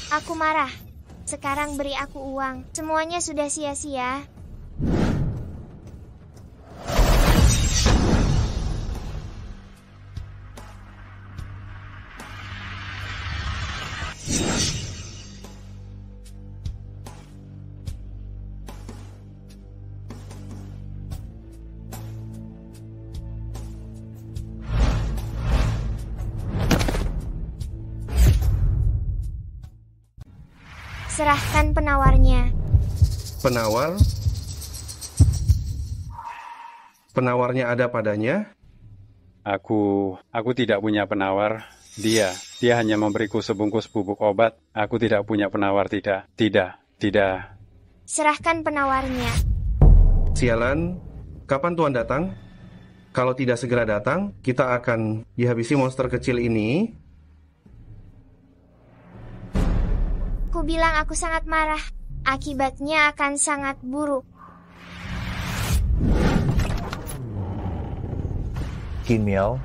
Aku marah. Sekarang beri aku uang. Semuanya sudah sia-sia. Serahkan penawarnya. Penawar? Penawarnya ada padanya? Aku tidak punya penawar. Dia hanya memberiku sebungkus bubuk obat. Aku tidak punya penawar, tidak. Serahkan penawarnya. Sialan, kapan Tuan datang? Kalau tidak segera datang, kita akan dihabisi monster kecil ini. Aku bilang aku sangat marah. Akibatnya akan sangat buruk. Qin Miao.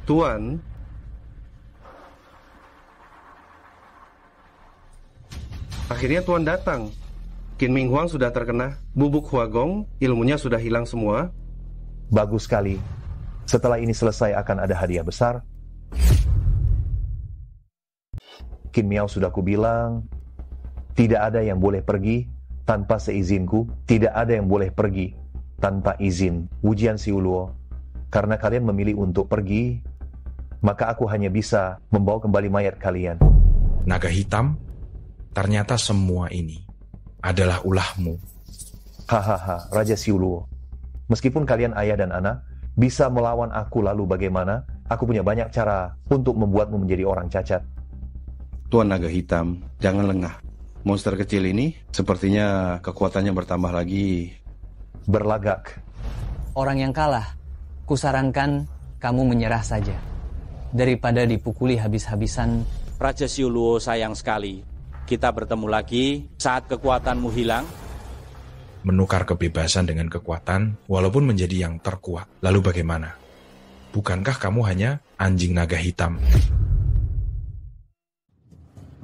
Tuan. Akhirnya Tuan datang. Qin Ming Huang sudah terkena bubuk Huagong, ilmunya sudah hilang semua. Bagus sekali. Setelah ini selesai akan ada hadiah besar. Qin Miao sudah kubilang, tidak ada yang boleh pergi tanpa seizinku, tidak ada yang boleh pergi tanpa izin Wu Jianxiuluo. Karena kalian memilih untuk pergi, maka aku hanya bisa membawa kembali mayat kalian. Naga hitam, ternyata semua ini adalah ulahmu. Hahaha, Raja Xiuluo. Meskipun kalian ayah dan anak, bisa melawan aku lalu bagaimana? Aku punya banyak cara untuk membuatmu menjadi orang cacat. Tuan Naga Hitam, jangan lengah. Monster kecil ini sepertinya kekuatannya bertambah lagi. Berlagak. Orang yang kalah, kusarankan kamu menyerah saja. Daripada dipukuli habis-habisan. Raja Xiuluo sayang sekali. Kita bertemu lagi saat kekuatanmu hilang. Menukar kebebasan dengan kekuatan, walaupun menjadi yang terkuat. Lalu bagaimana? Bukankah kamu hanya anjing naga hitam?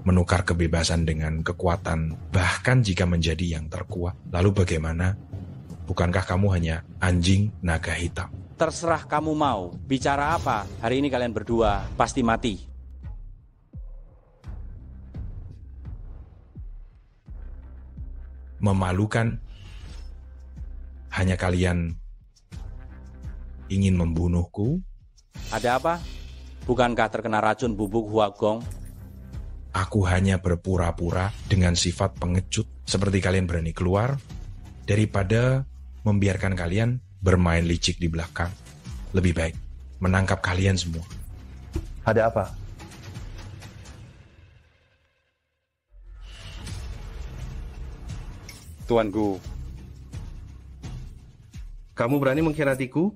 Menukar kebebasan dengan kekuatan, bahkan jika menjadi yang terkuat. Lalu bagaimana? Bukankah kamu hanya anjing naga hitam? Terserah kamu mau. Bicara apa? Hari ini kalian berdua pasti mati. Memalukan. Hanya kalian ingin membunuhku? Ada apa? Bukankah terkena racun bubuk Huagong? Aku hanya berpura-pura dengan sifat pengecut, seperti kalian berani keluar, daripada membiarkan kalian bermain licik di belakang. Lebih baik menangkap kalian semua. Ada apa? Tuan Gu. Kamu berani mengkhianatiku?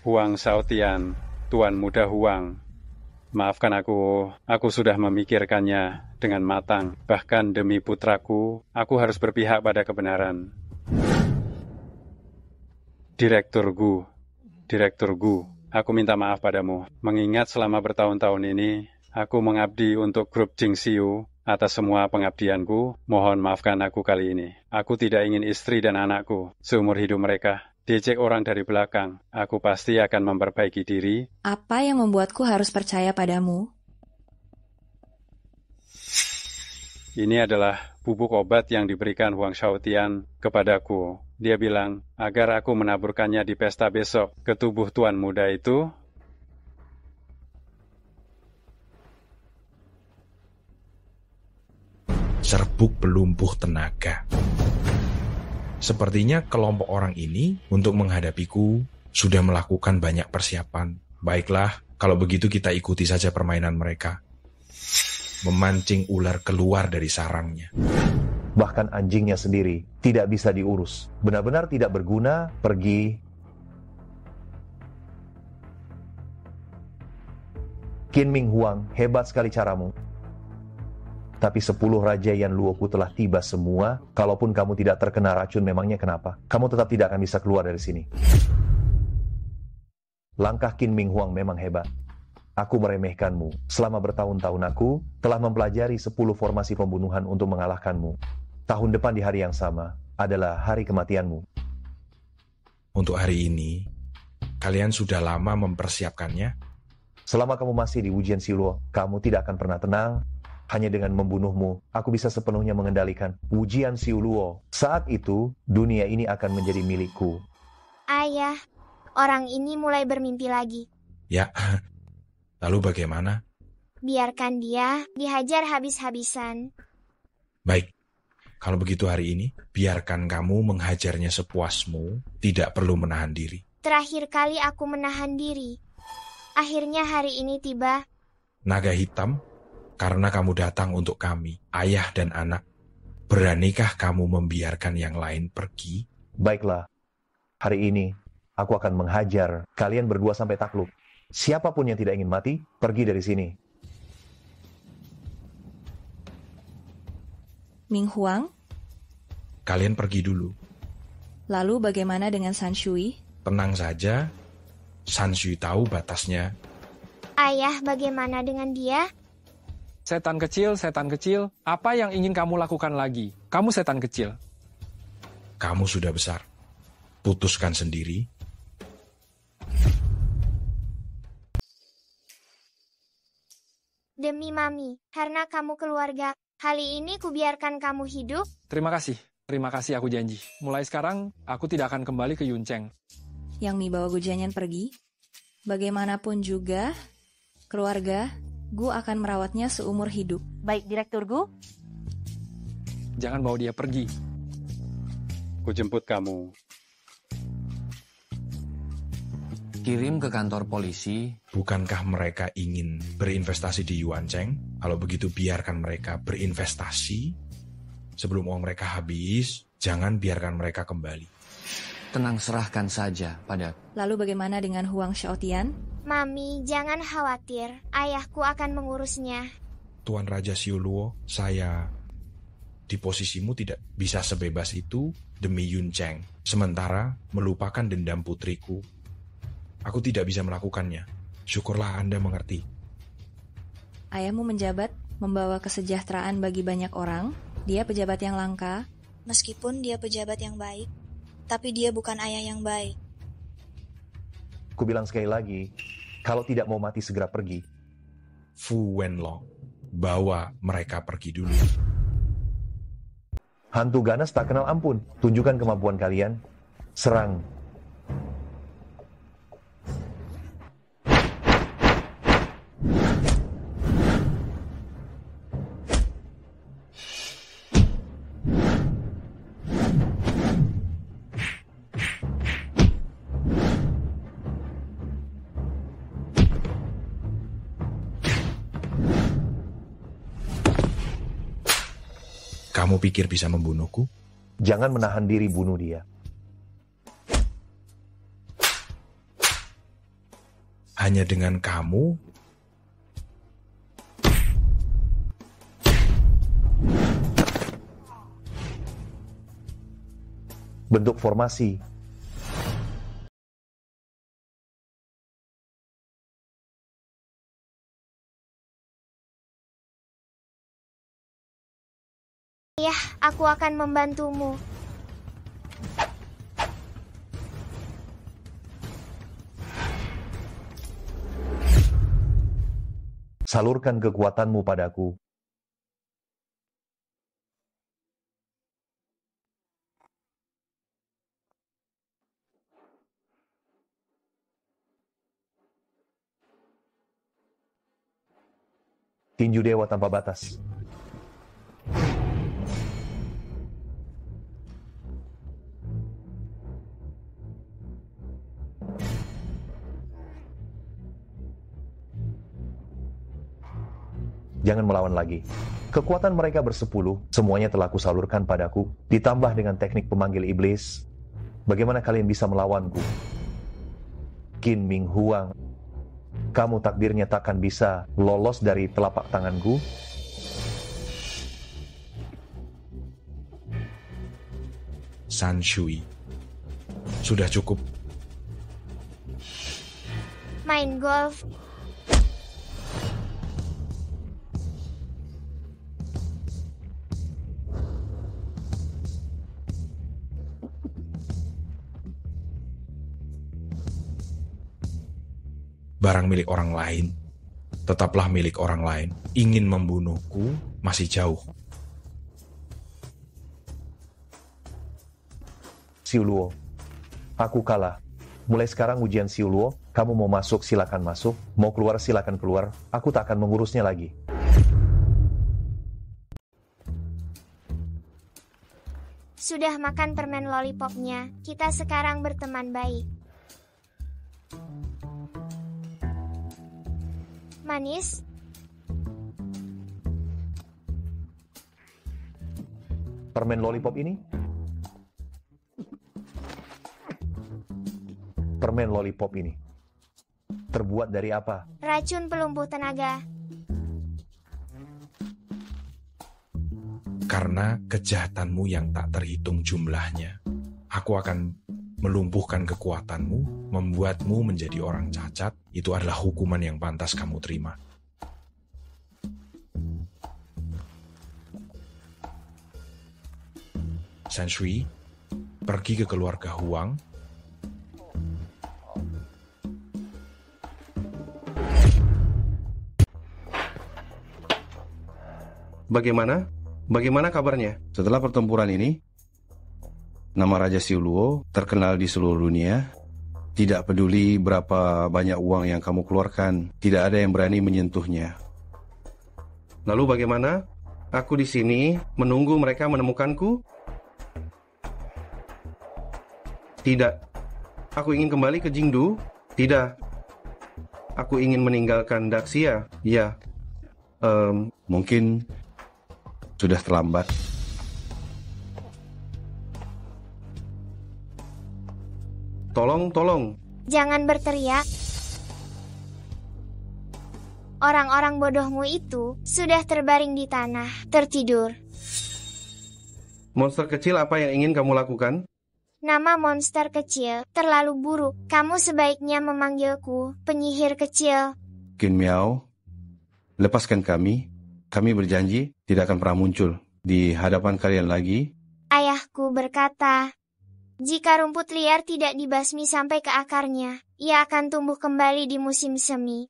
Huang Shaotian Tuan Muda Huang. Maafkan aku sudah memikirkannya dengan matang. Bahkan demi putraku, aku harus berpihak pada kebenaran. Direktur Gu, aku minta maaf padamu. Mengingat selama bertahun-tahun ini, aku mengabdi untuk grup Jingxiu. Atas semua pengabdianku, mohon maafkan aku kali ini. Aku tidak ingin istri dan anakku seumur hidup mereka diejek orang dari belakang. Aku pasti akan memperbaiki diri. Apa yang membuatku harus percaya padamu? Ini adalah bubuk obat yang diberikan Huang Shaotian kepadaku. Dia bilang agar aku menaburkannya di pesta besok ke tubuh tuan muda itu. Serbuk pelumpuh tenaga. Sepertinya kelompok orang ini untuk menghadapiku sudah melakukan banyak persiapan. Baiklah, kalau begitu kita ikuti saja permainan mereka. Memancing ular keluar dari sarangnya. Bahkan anjingnya sendiri tidak bisa diurus. Benar-benar tidak berguna, pergi. Qin Ming Huang, hebat sekali caramu. Tapi 10 raja Yan Luoku telah tiba semua. Kalaupun kamu tidak terkena racun, memangnya kenapa? Kamu tetap tidak akan bisa keluar dari sini. Langkah Qin Ming Huang memang hebat. Aku meremehkanmu. Selama bertahun-tahun aku telah mempelajari 10 formasi pembunuhan untuk mengalahkanmu. Tahun depan di hari yang sama adalah hari kematianmu. Untuk hari ini, kalian sudah lama mempersiapkannya? Selama kamu masih di Wujian Siluo, kamu tidak akan pernah tenang. Hanya dengan membunuhmu, aku bisa sepenuhnya mengendalikan Wujian Siluo. Saat itu, dunia ini akan menjadi milikku. Ayah, orang ini mulai bermimpi lagi. Ya, lalu bagaimana? Biarkan dia dihajar habis-habisan. Baik, kalau begitu hari ini, biarkan kamu menghajarnya sepuasmu, tidak perlu menahan diri. Terakhir kali aku menahan diri. Akhirnya hari ini tiba. Naga hitam, karena kamu datang untuk kami, ayah dan anak, beranikah kamu membiarkan yang lain pergi? Baiklah, hari ini aku akan menghajar kalian berdua sampai takluk. Siapapun yang tidak ingin mati, pergi dari sini. Ming Huang? Kalian pergi dulu. Lalu bagaimana dengan San Shui? Tenang saja, San Shui tahu batasnya. Ayah, bagaimana dengan dia? Setan kecil, apa yang ingin kamu lakukan lagi? Kamu setan kecil. Kamu sudah besar. Putuskan sendiri. Demi Mami, karena kamu keluarga, kali ini kubiarkan kamu hidup. Terima kasih aku janji. Mulai sekarang, aku tidak akan kembali ke Yuncheng. Yang Mi bawa Gu Jianyan pergi? Bagaimanapun juga, keluarga Gu akan merawatnya seumur hidup. Baik, Direktur Gu. Jangan bawa dia pergi. Ku jemput kamu. Kirim ke kantor polisi. Bukankah mereka ingin berinvestasi di Yuancheng? Kalau begitu biarkan mereka berinvestasi. Sebelum uang mereka habis, jangan biarkan mereka kembali. Tenang, serahkan saja pada... Lalu bagaimana dengan Huang Shaotian? Mami, jangan khawatir. Ayahku akan mengurusnya. Tuan Raja Siuluo, saya di posisimu tidak bisa sebebas itu demi Yuncheng. Sementara melupakan dendam putriku. Aku tidak bisa melakukannya. Syukurlah Anda mengerti. Ayahmu menjabat, membawa kesejahteraan bagi banyak orang. Dia pejabat yang langka. Meskipun dia pejabat yang baik, tapi dia bukan ayah yang baik. Ku bilang sekali lagi, kalau tidak mau mati segera pergi. Fu Wenlong, bawa mereka pergi dulu. Hantu ganas tak kenal ampun. Tunjukkan kemampuan kalian. Serang. Kamu pikir bisa membunuhku? Jangan menahan diri, bunuh dia. hanya dengan kamu. Bentuk formasi. Ya, aku akan membantumu. Salurkan kekuatanmu padaku. Tinju Dewa tanpa batas. Jangan melawan lagi. Kekuatan mereka bersepuluh, semuanya telah kusalurkan padaku, ditambah dengan teknik pemanggil iblis. Bagaimana kalian bisa melawanku? Qin Ming Huang, kamu takdirnya takkan bisa lolos dari telapak tanganku. San Shui, sudah cukup. Main golf. Barang milik orang lain, tetaplah milik orang lain. Ingin membunuhku masih jauh. Siuluo, aku kalah. Mulai sekarang ujian Siuluo, kamu mau masuk silakan masuk, mau keluar silakan keluar, aku tak akan mengurusnya lagi. Sudah makan permen lollipopnya, kita sekarang berteman baik. Manis? Permen lollipop ini? Permen lollipop ini terbuat dari apa? Racun pelumpuh tenaga. Karena kejahatanmu yang tak terhitung jumlahnya, aku akan melumpuhkan kekuatanmu, membuatmu menjadi orang cacat. Itu adalah hukuman yang pantas kamu terima. San Shui, pergi ke keluarga Huang. Bagaimana? Bagaimana kabarnya? Setelah pertempuran ini, nama Raja Siuluo terkenal di seluruh dunia. Tidak peduli berapa banyak uang yang kamu keluarkan, tidak ada yang berani menyentuhnya. Lalu bagaimana? Aku di sini menunggu mereka menemukanku? Tidak. Aku ingin kembali ke Jingdu? Tidak. Aku ingin meninggalkan Daxia? Ya. Mungkin sudah terlambat. Tolong. Jangan berteriak. Orang-orang bodohmu itu sudah terbaring di tanah, tertidur. Monster kecil, apa yang ingin kamu lakukan? Nama monster kecil terlalu buruk. Kamu sebaiknya memanggilku penyihir kecil. Qin Miao, lepaskan kami. Kami berjanji tidak akan pernah muncul di hadapan kalian lagi. Ayahku berkata, jika rumput liar tidak dibasmi sampai ke akarnya, ia akan tumbuh kembali di musim semi.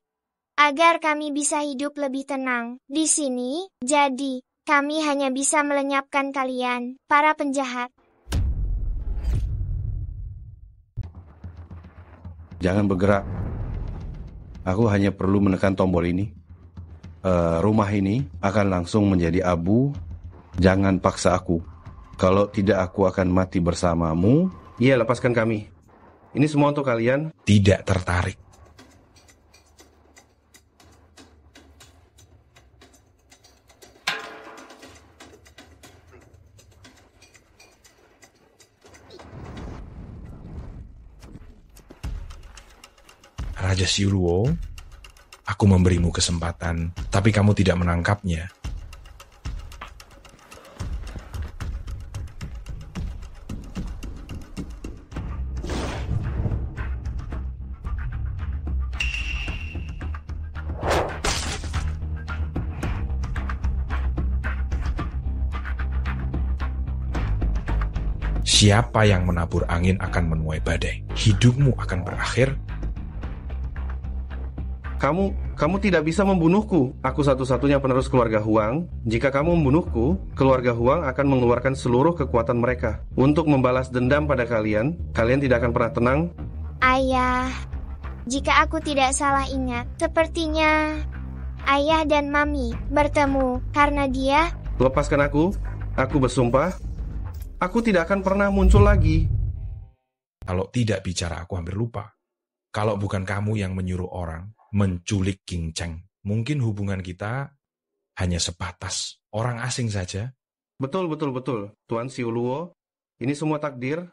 Agar kami bisa hidup lebih tenang di sini, jadi kami hanya bisa melenyapkan kalian, para penjahat. Jangan bergerak. Aku hanya perlu menekan tombol ini. Rumah ini akan langsung menjadi abu. Jangan paksa aku. Kalau tidak, aku akan mati bersamamu. Iya, lepaskan kami. Ini semua untuk kalian. Tidak tertarik. Raja Xiuluo, aku memberimu kesempatan, tapi kamu tidak menangkapnya. Siapa yang menabur angin akan menuai badai. Hidupmu akan berakhir. Kamu tidak bisa membunuhku. Aku satu-satunya penerus keluarga Huang. Jika kamu membunuhku, keluarga Huang akan mengeluarkan seluruh kekuatan mereka untuk membalas dendam pada kalian. Kalian tidak akan pernah tenang. Ayah, jika aku tidak salah ingat, sepertinya ayah dan mami bertemu karena dia... Lepaskan aku bersumpah. Aku tidak akan pernah muncul lagi. Kalau tidak bicara aku hampir lupa. Kalau bukan kamu yang menyuruh orang menculik King Cheng, mungkin hubungan kita hanya sebatas orang asing saja. Betul. Tuan Xiuluo, ini semua takdir.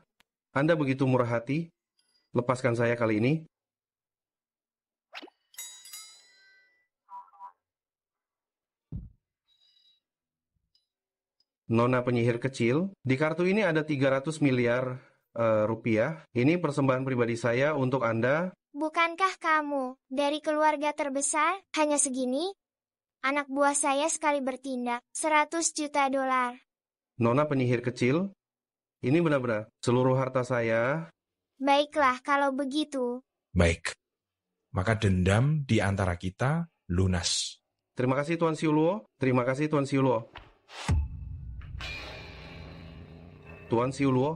Anda begitu murah hati. Lepaskan saya kali ini. Nona penyihir kecil, di kartu ini ada 300 miliar rupiah. Ini persembahan pribadi saya untuk Anda. Bukankah kamu dari keluarga terbesar? Hanya segini? Anak buah saya sekali bertindak, 100 juta dolar. Nona penyihir kecil, ini benar-benar seluruh harta saya. Baiklah kalau begitu. Baik, maka dendam di antara kita lunas. Terima kasih Tuan Xiuluo. Terima kasih Tuan Xiuluo. Tuan Xiuluo,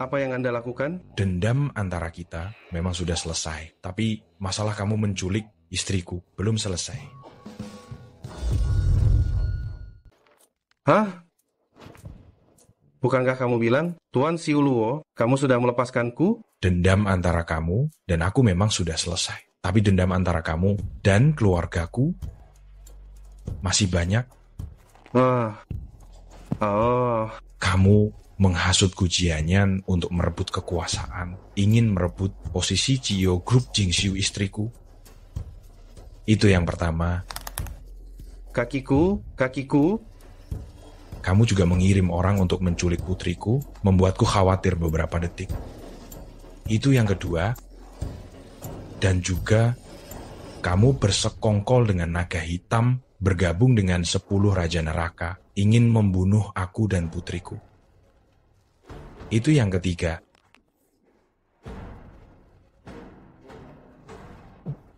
apa yang Anda lakukan? Dendam antara kita memang sudah selesai, tapi masalah kamu menculik istriku belum selesai. Hah? Bukankah kamu bilang, Tuan Xiuluo, kamu sudah melepaskanku? Dendam antara kamu dan aku memang sudah selesai. Tapi dendam antara kamu dan keluargaku masih banyak. Kamu menghasutku Jianyan untuk merebut kekuasaan, ingin merebut posisi CEO grup Jingxiu istriku. Itu yang pertama. Kakiku. Kamu juga mengirim orang untuk menculik putriku, membuatku khawatir beberapa detik. Itu yang kedua. Dan juga kamu bersekongkol dengan naga hitam, bergabung dengan 10 Raja Neraka, ingin membunuh aku dan putriku. Itu yang ketiga.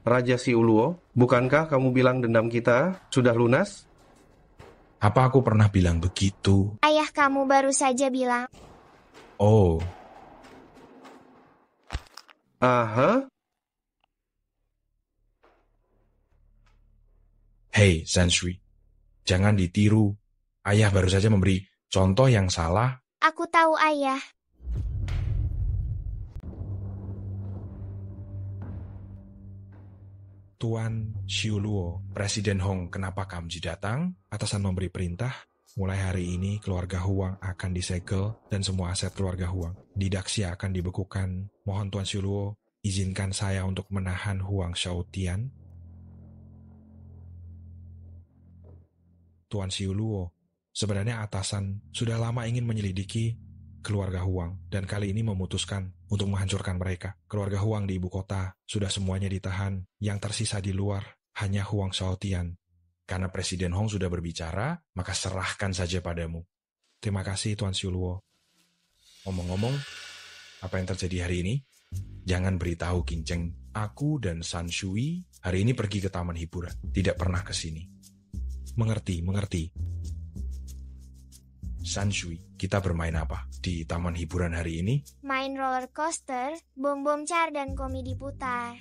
Raja Xiuluo, bukankah kamu bilang dendam kita sudah lunas? Apa aku pernah bilang begitu? Ayah kamu baru saja bilang. Oh. Aha. Hei, Sanshui. Jangan ditiru. Ayah baru saja memberi contoh yang salah. Aku tahu, Ayah. Tuan Xiuluo, Presiden Hong kenapa Kamji datang? Atasan memberi perintah. Mulai hari ini keluarga Huang akan disegel dan semua aset keluarga Huang di Daxia akan dibekukan. Mohon Tuan Xiuluo, izinkan saya untuk menahan Huang Shaotian. Tuan Xiuluo, sebenarnya atasan sudah lama ingin menyelidiki keluarga Huang dan kali ini memutuskan untuk menghancurkan mereka. Keluarga Huang di ibu kota sudah semuanya ditahan. Yang tersisa di luar hanya Huang Shaotian. Karena Presiden Hong sudah berbicara, maka serahkan saja padamu. Terima kasih Tuan Xiuluo. Ngomong-ngomong, apa yang terjadi hari ini? Jangan beritahu King Cheng. Aku dan San Shui hari ini pergi ke taman hiburan. Tidak pernah ke sini. Mengerti. San Shui, kita bermain apa di taman hiburan hari ini? Main roller coaster, bom-bom car, dan komedi putar.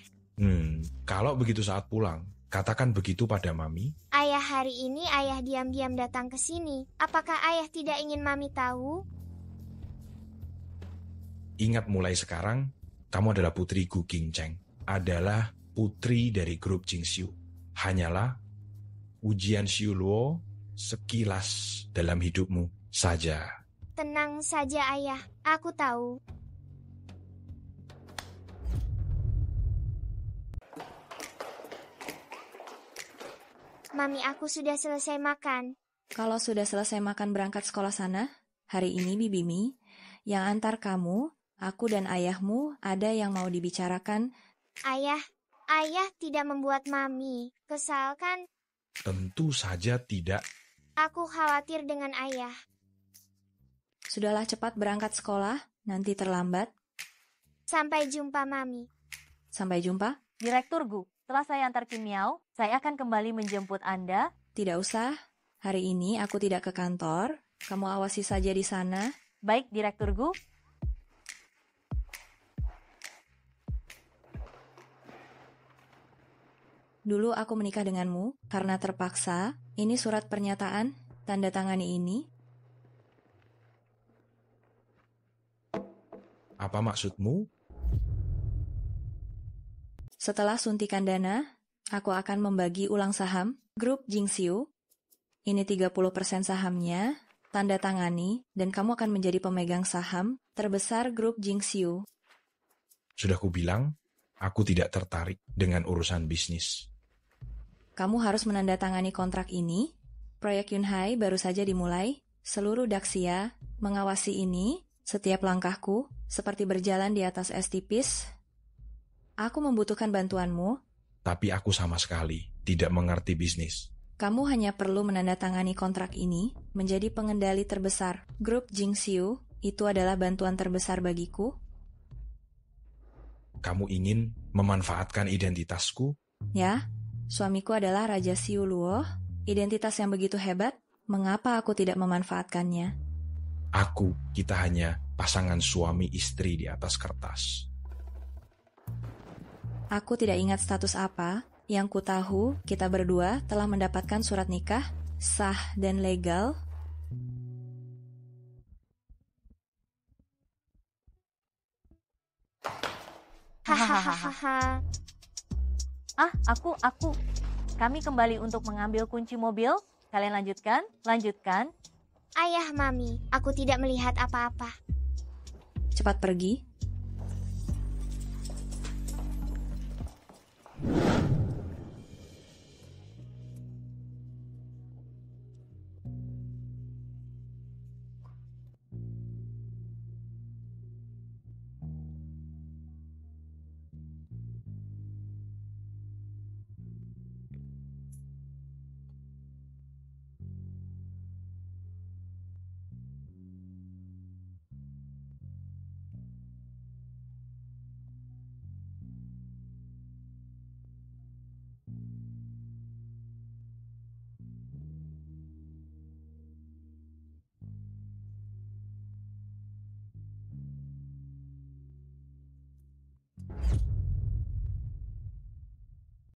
Kalau begitu saat pulang, katakan begitu pada Mami. Ayah, hari ini ayah diam-diam datang ke sini. Apakah ayah tidak ingin Mami tahu? Ingat mulai sekarang, kamu adalah putri Gu Qingcheng. Adalah putri dari grup Jingxiu. Hanyalah ujian Xiuluo sekilas dalam hidupmu saja. Tenang saja ayah, aku tahu. Mami aku sudah selesai makan. Kalau sudah selesai makan berangkat sekolah sana, hari ini Bibi Mi, yang antar kamu, aku dan ayahmu ada yang mau dibicarakan. Ayah tidak membuat Mami kesal kan? Tentu saja tidak. Aku khawatir dengan ayah. Sudahlah cepat berangkat sekolah, nanti terlambat. Sampai jumpa Mami. Sampai jumpa. Direktur Gu, setelah saya antar Kim Miao, saya akan kembali menjemput Anda. Tidak usah, hari ini aku tidak ke kantor. Kamu awasi saja di sana. Baik, Direktur Gu. Dulu aku menikah denganmu karena terpaksa. Ini surat pernyataan, tanda tangani ini. Apa maksudmu? Setelah suntikan dana, aku akan membagi ulang saham grup Jingxiu. Ini 30% sahamnya, tanda tangani, dan kamu akan menjadi pemegang saham terbesar grup Jingxiu. Sudah kubilang, aku tidak tertarik dengan urusan bisnis. Kamu harus menandatangani kontrak ini. Proyek Yunhai baru saja dimulai. Seluruh Daxia mengawasi ini, setiap langkahku, seperti berjalan di atas es tipis. Aku membutuhkan bantuanmu. Tapi aku sama sekali tidak mengerti bisnis. Kamu hanya perlu menandatangani kontrak ini menjadi pengendali terbesar. Grup Jingxiu itu adalah bantuan terbesar bagiku. Kamu ingin memanfaatkan identitasku? Ya, suamiku adalah Raja Xiu Luo. Identitas yang begitu hebat, mengapa aku tidak memanfaatkannya? Kita hanya pasangan suami istri di atas kertas. Aku tidak ingat status apa. Yang ku tahu, kita berdua telah mendapatkan surat nikah, sah dan legal. Hahaha. Aku. Kami kembali untuk mengambil kunci mobil. Kalian lanjutkan. Ayah, Mami, aku tidak melihat apa-apa. Cepat pergi.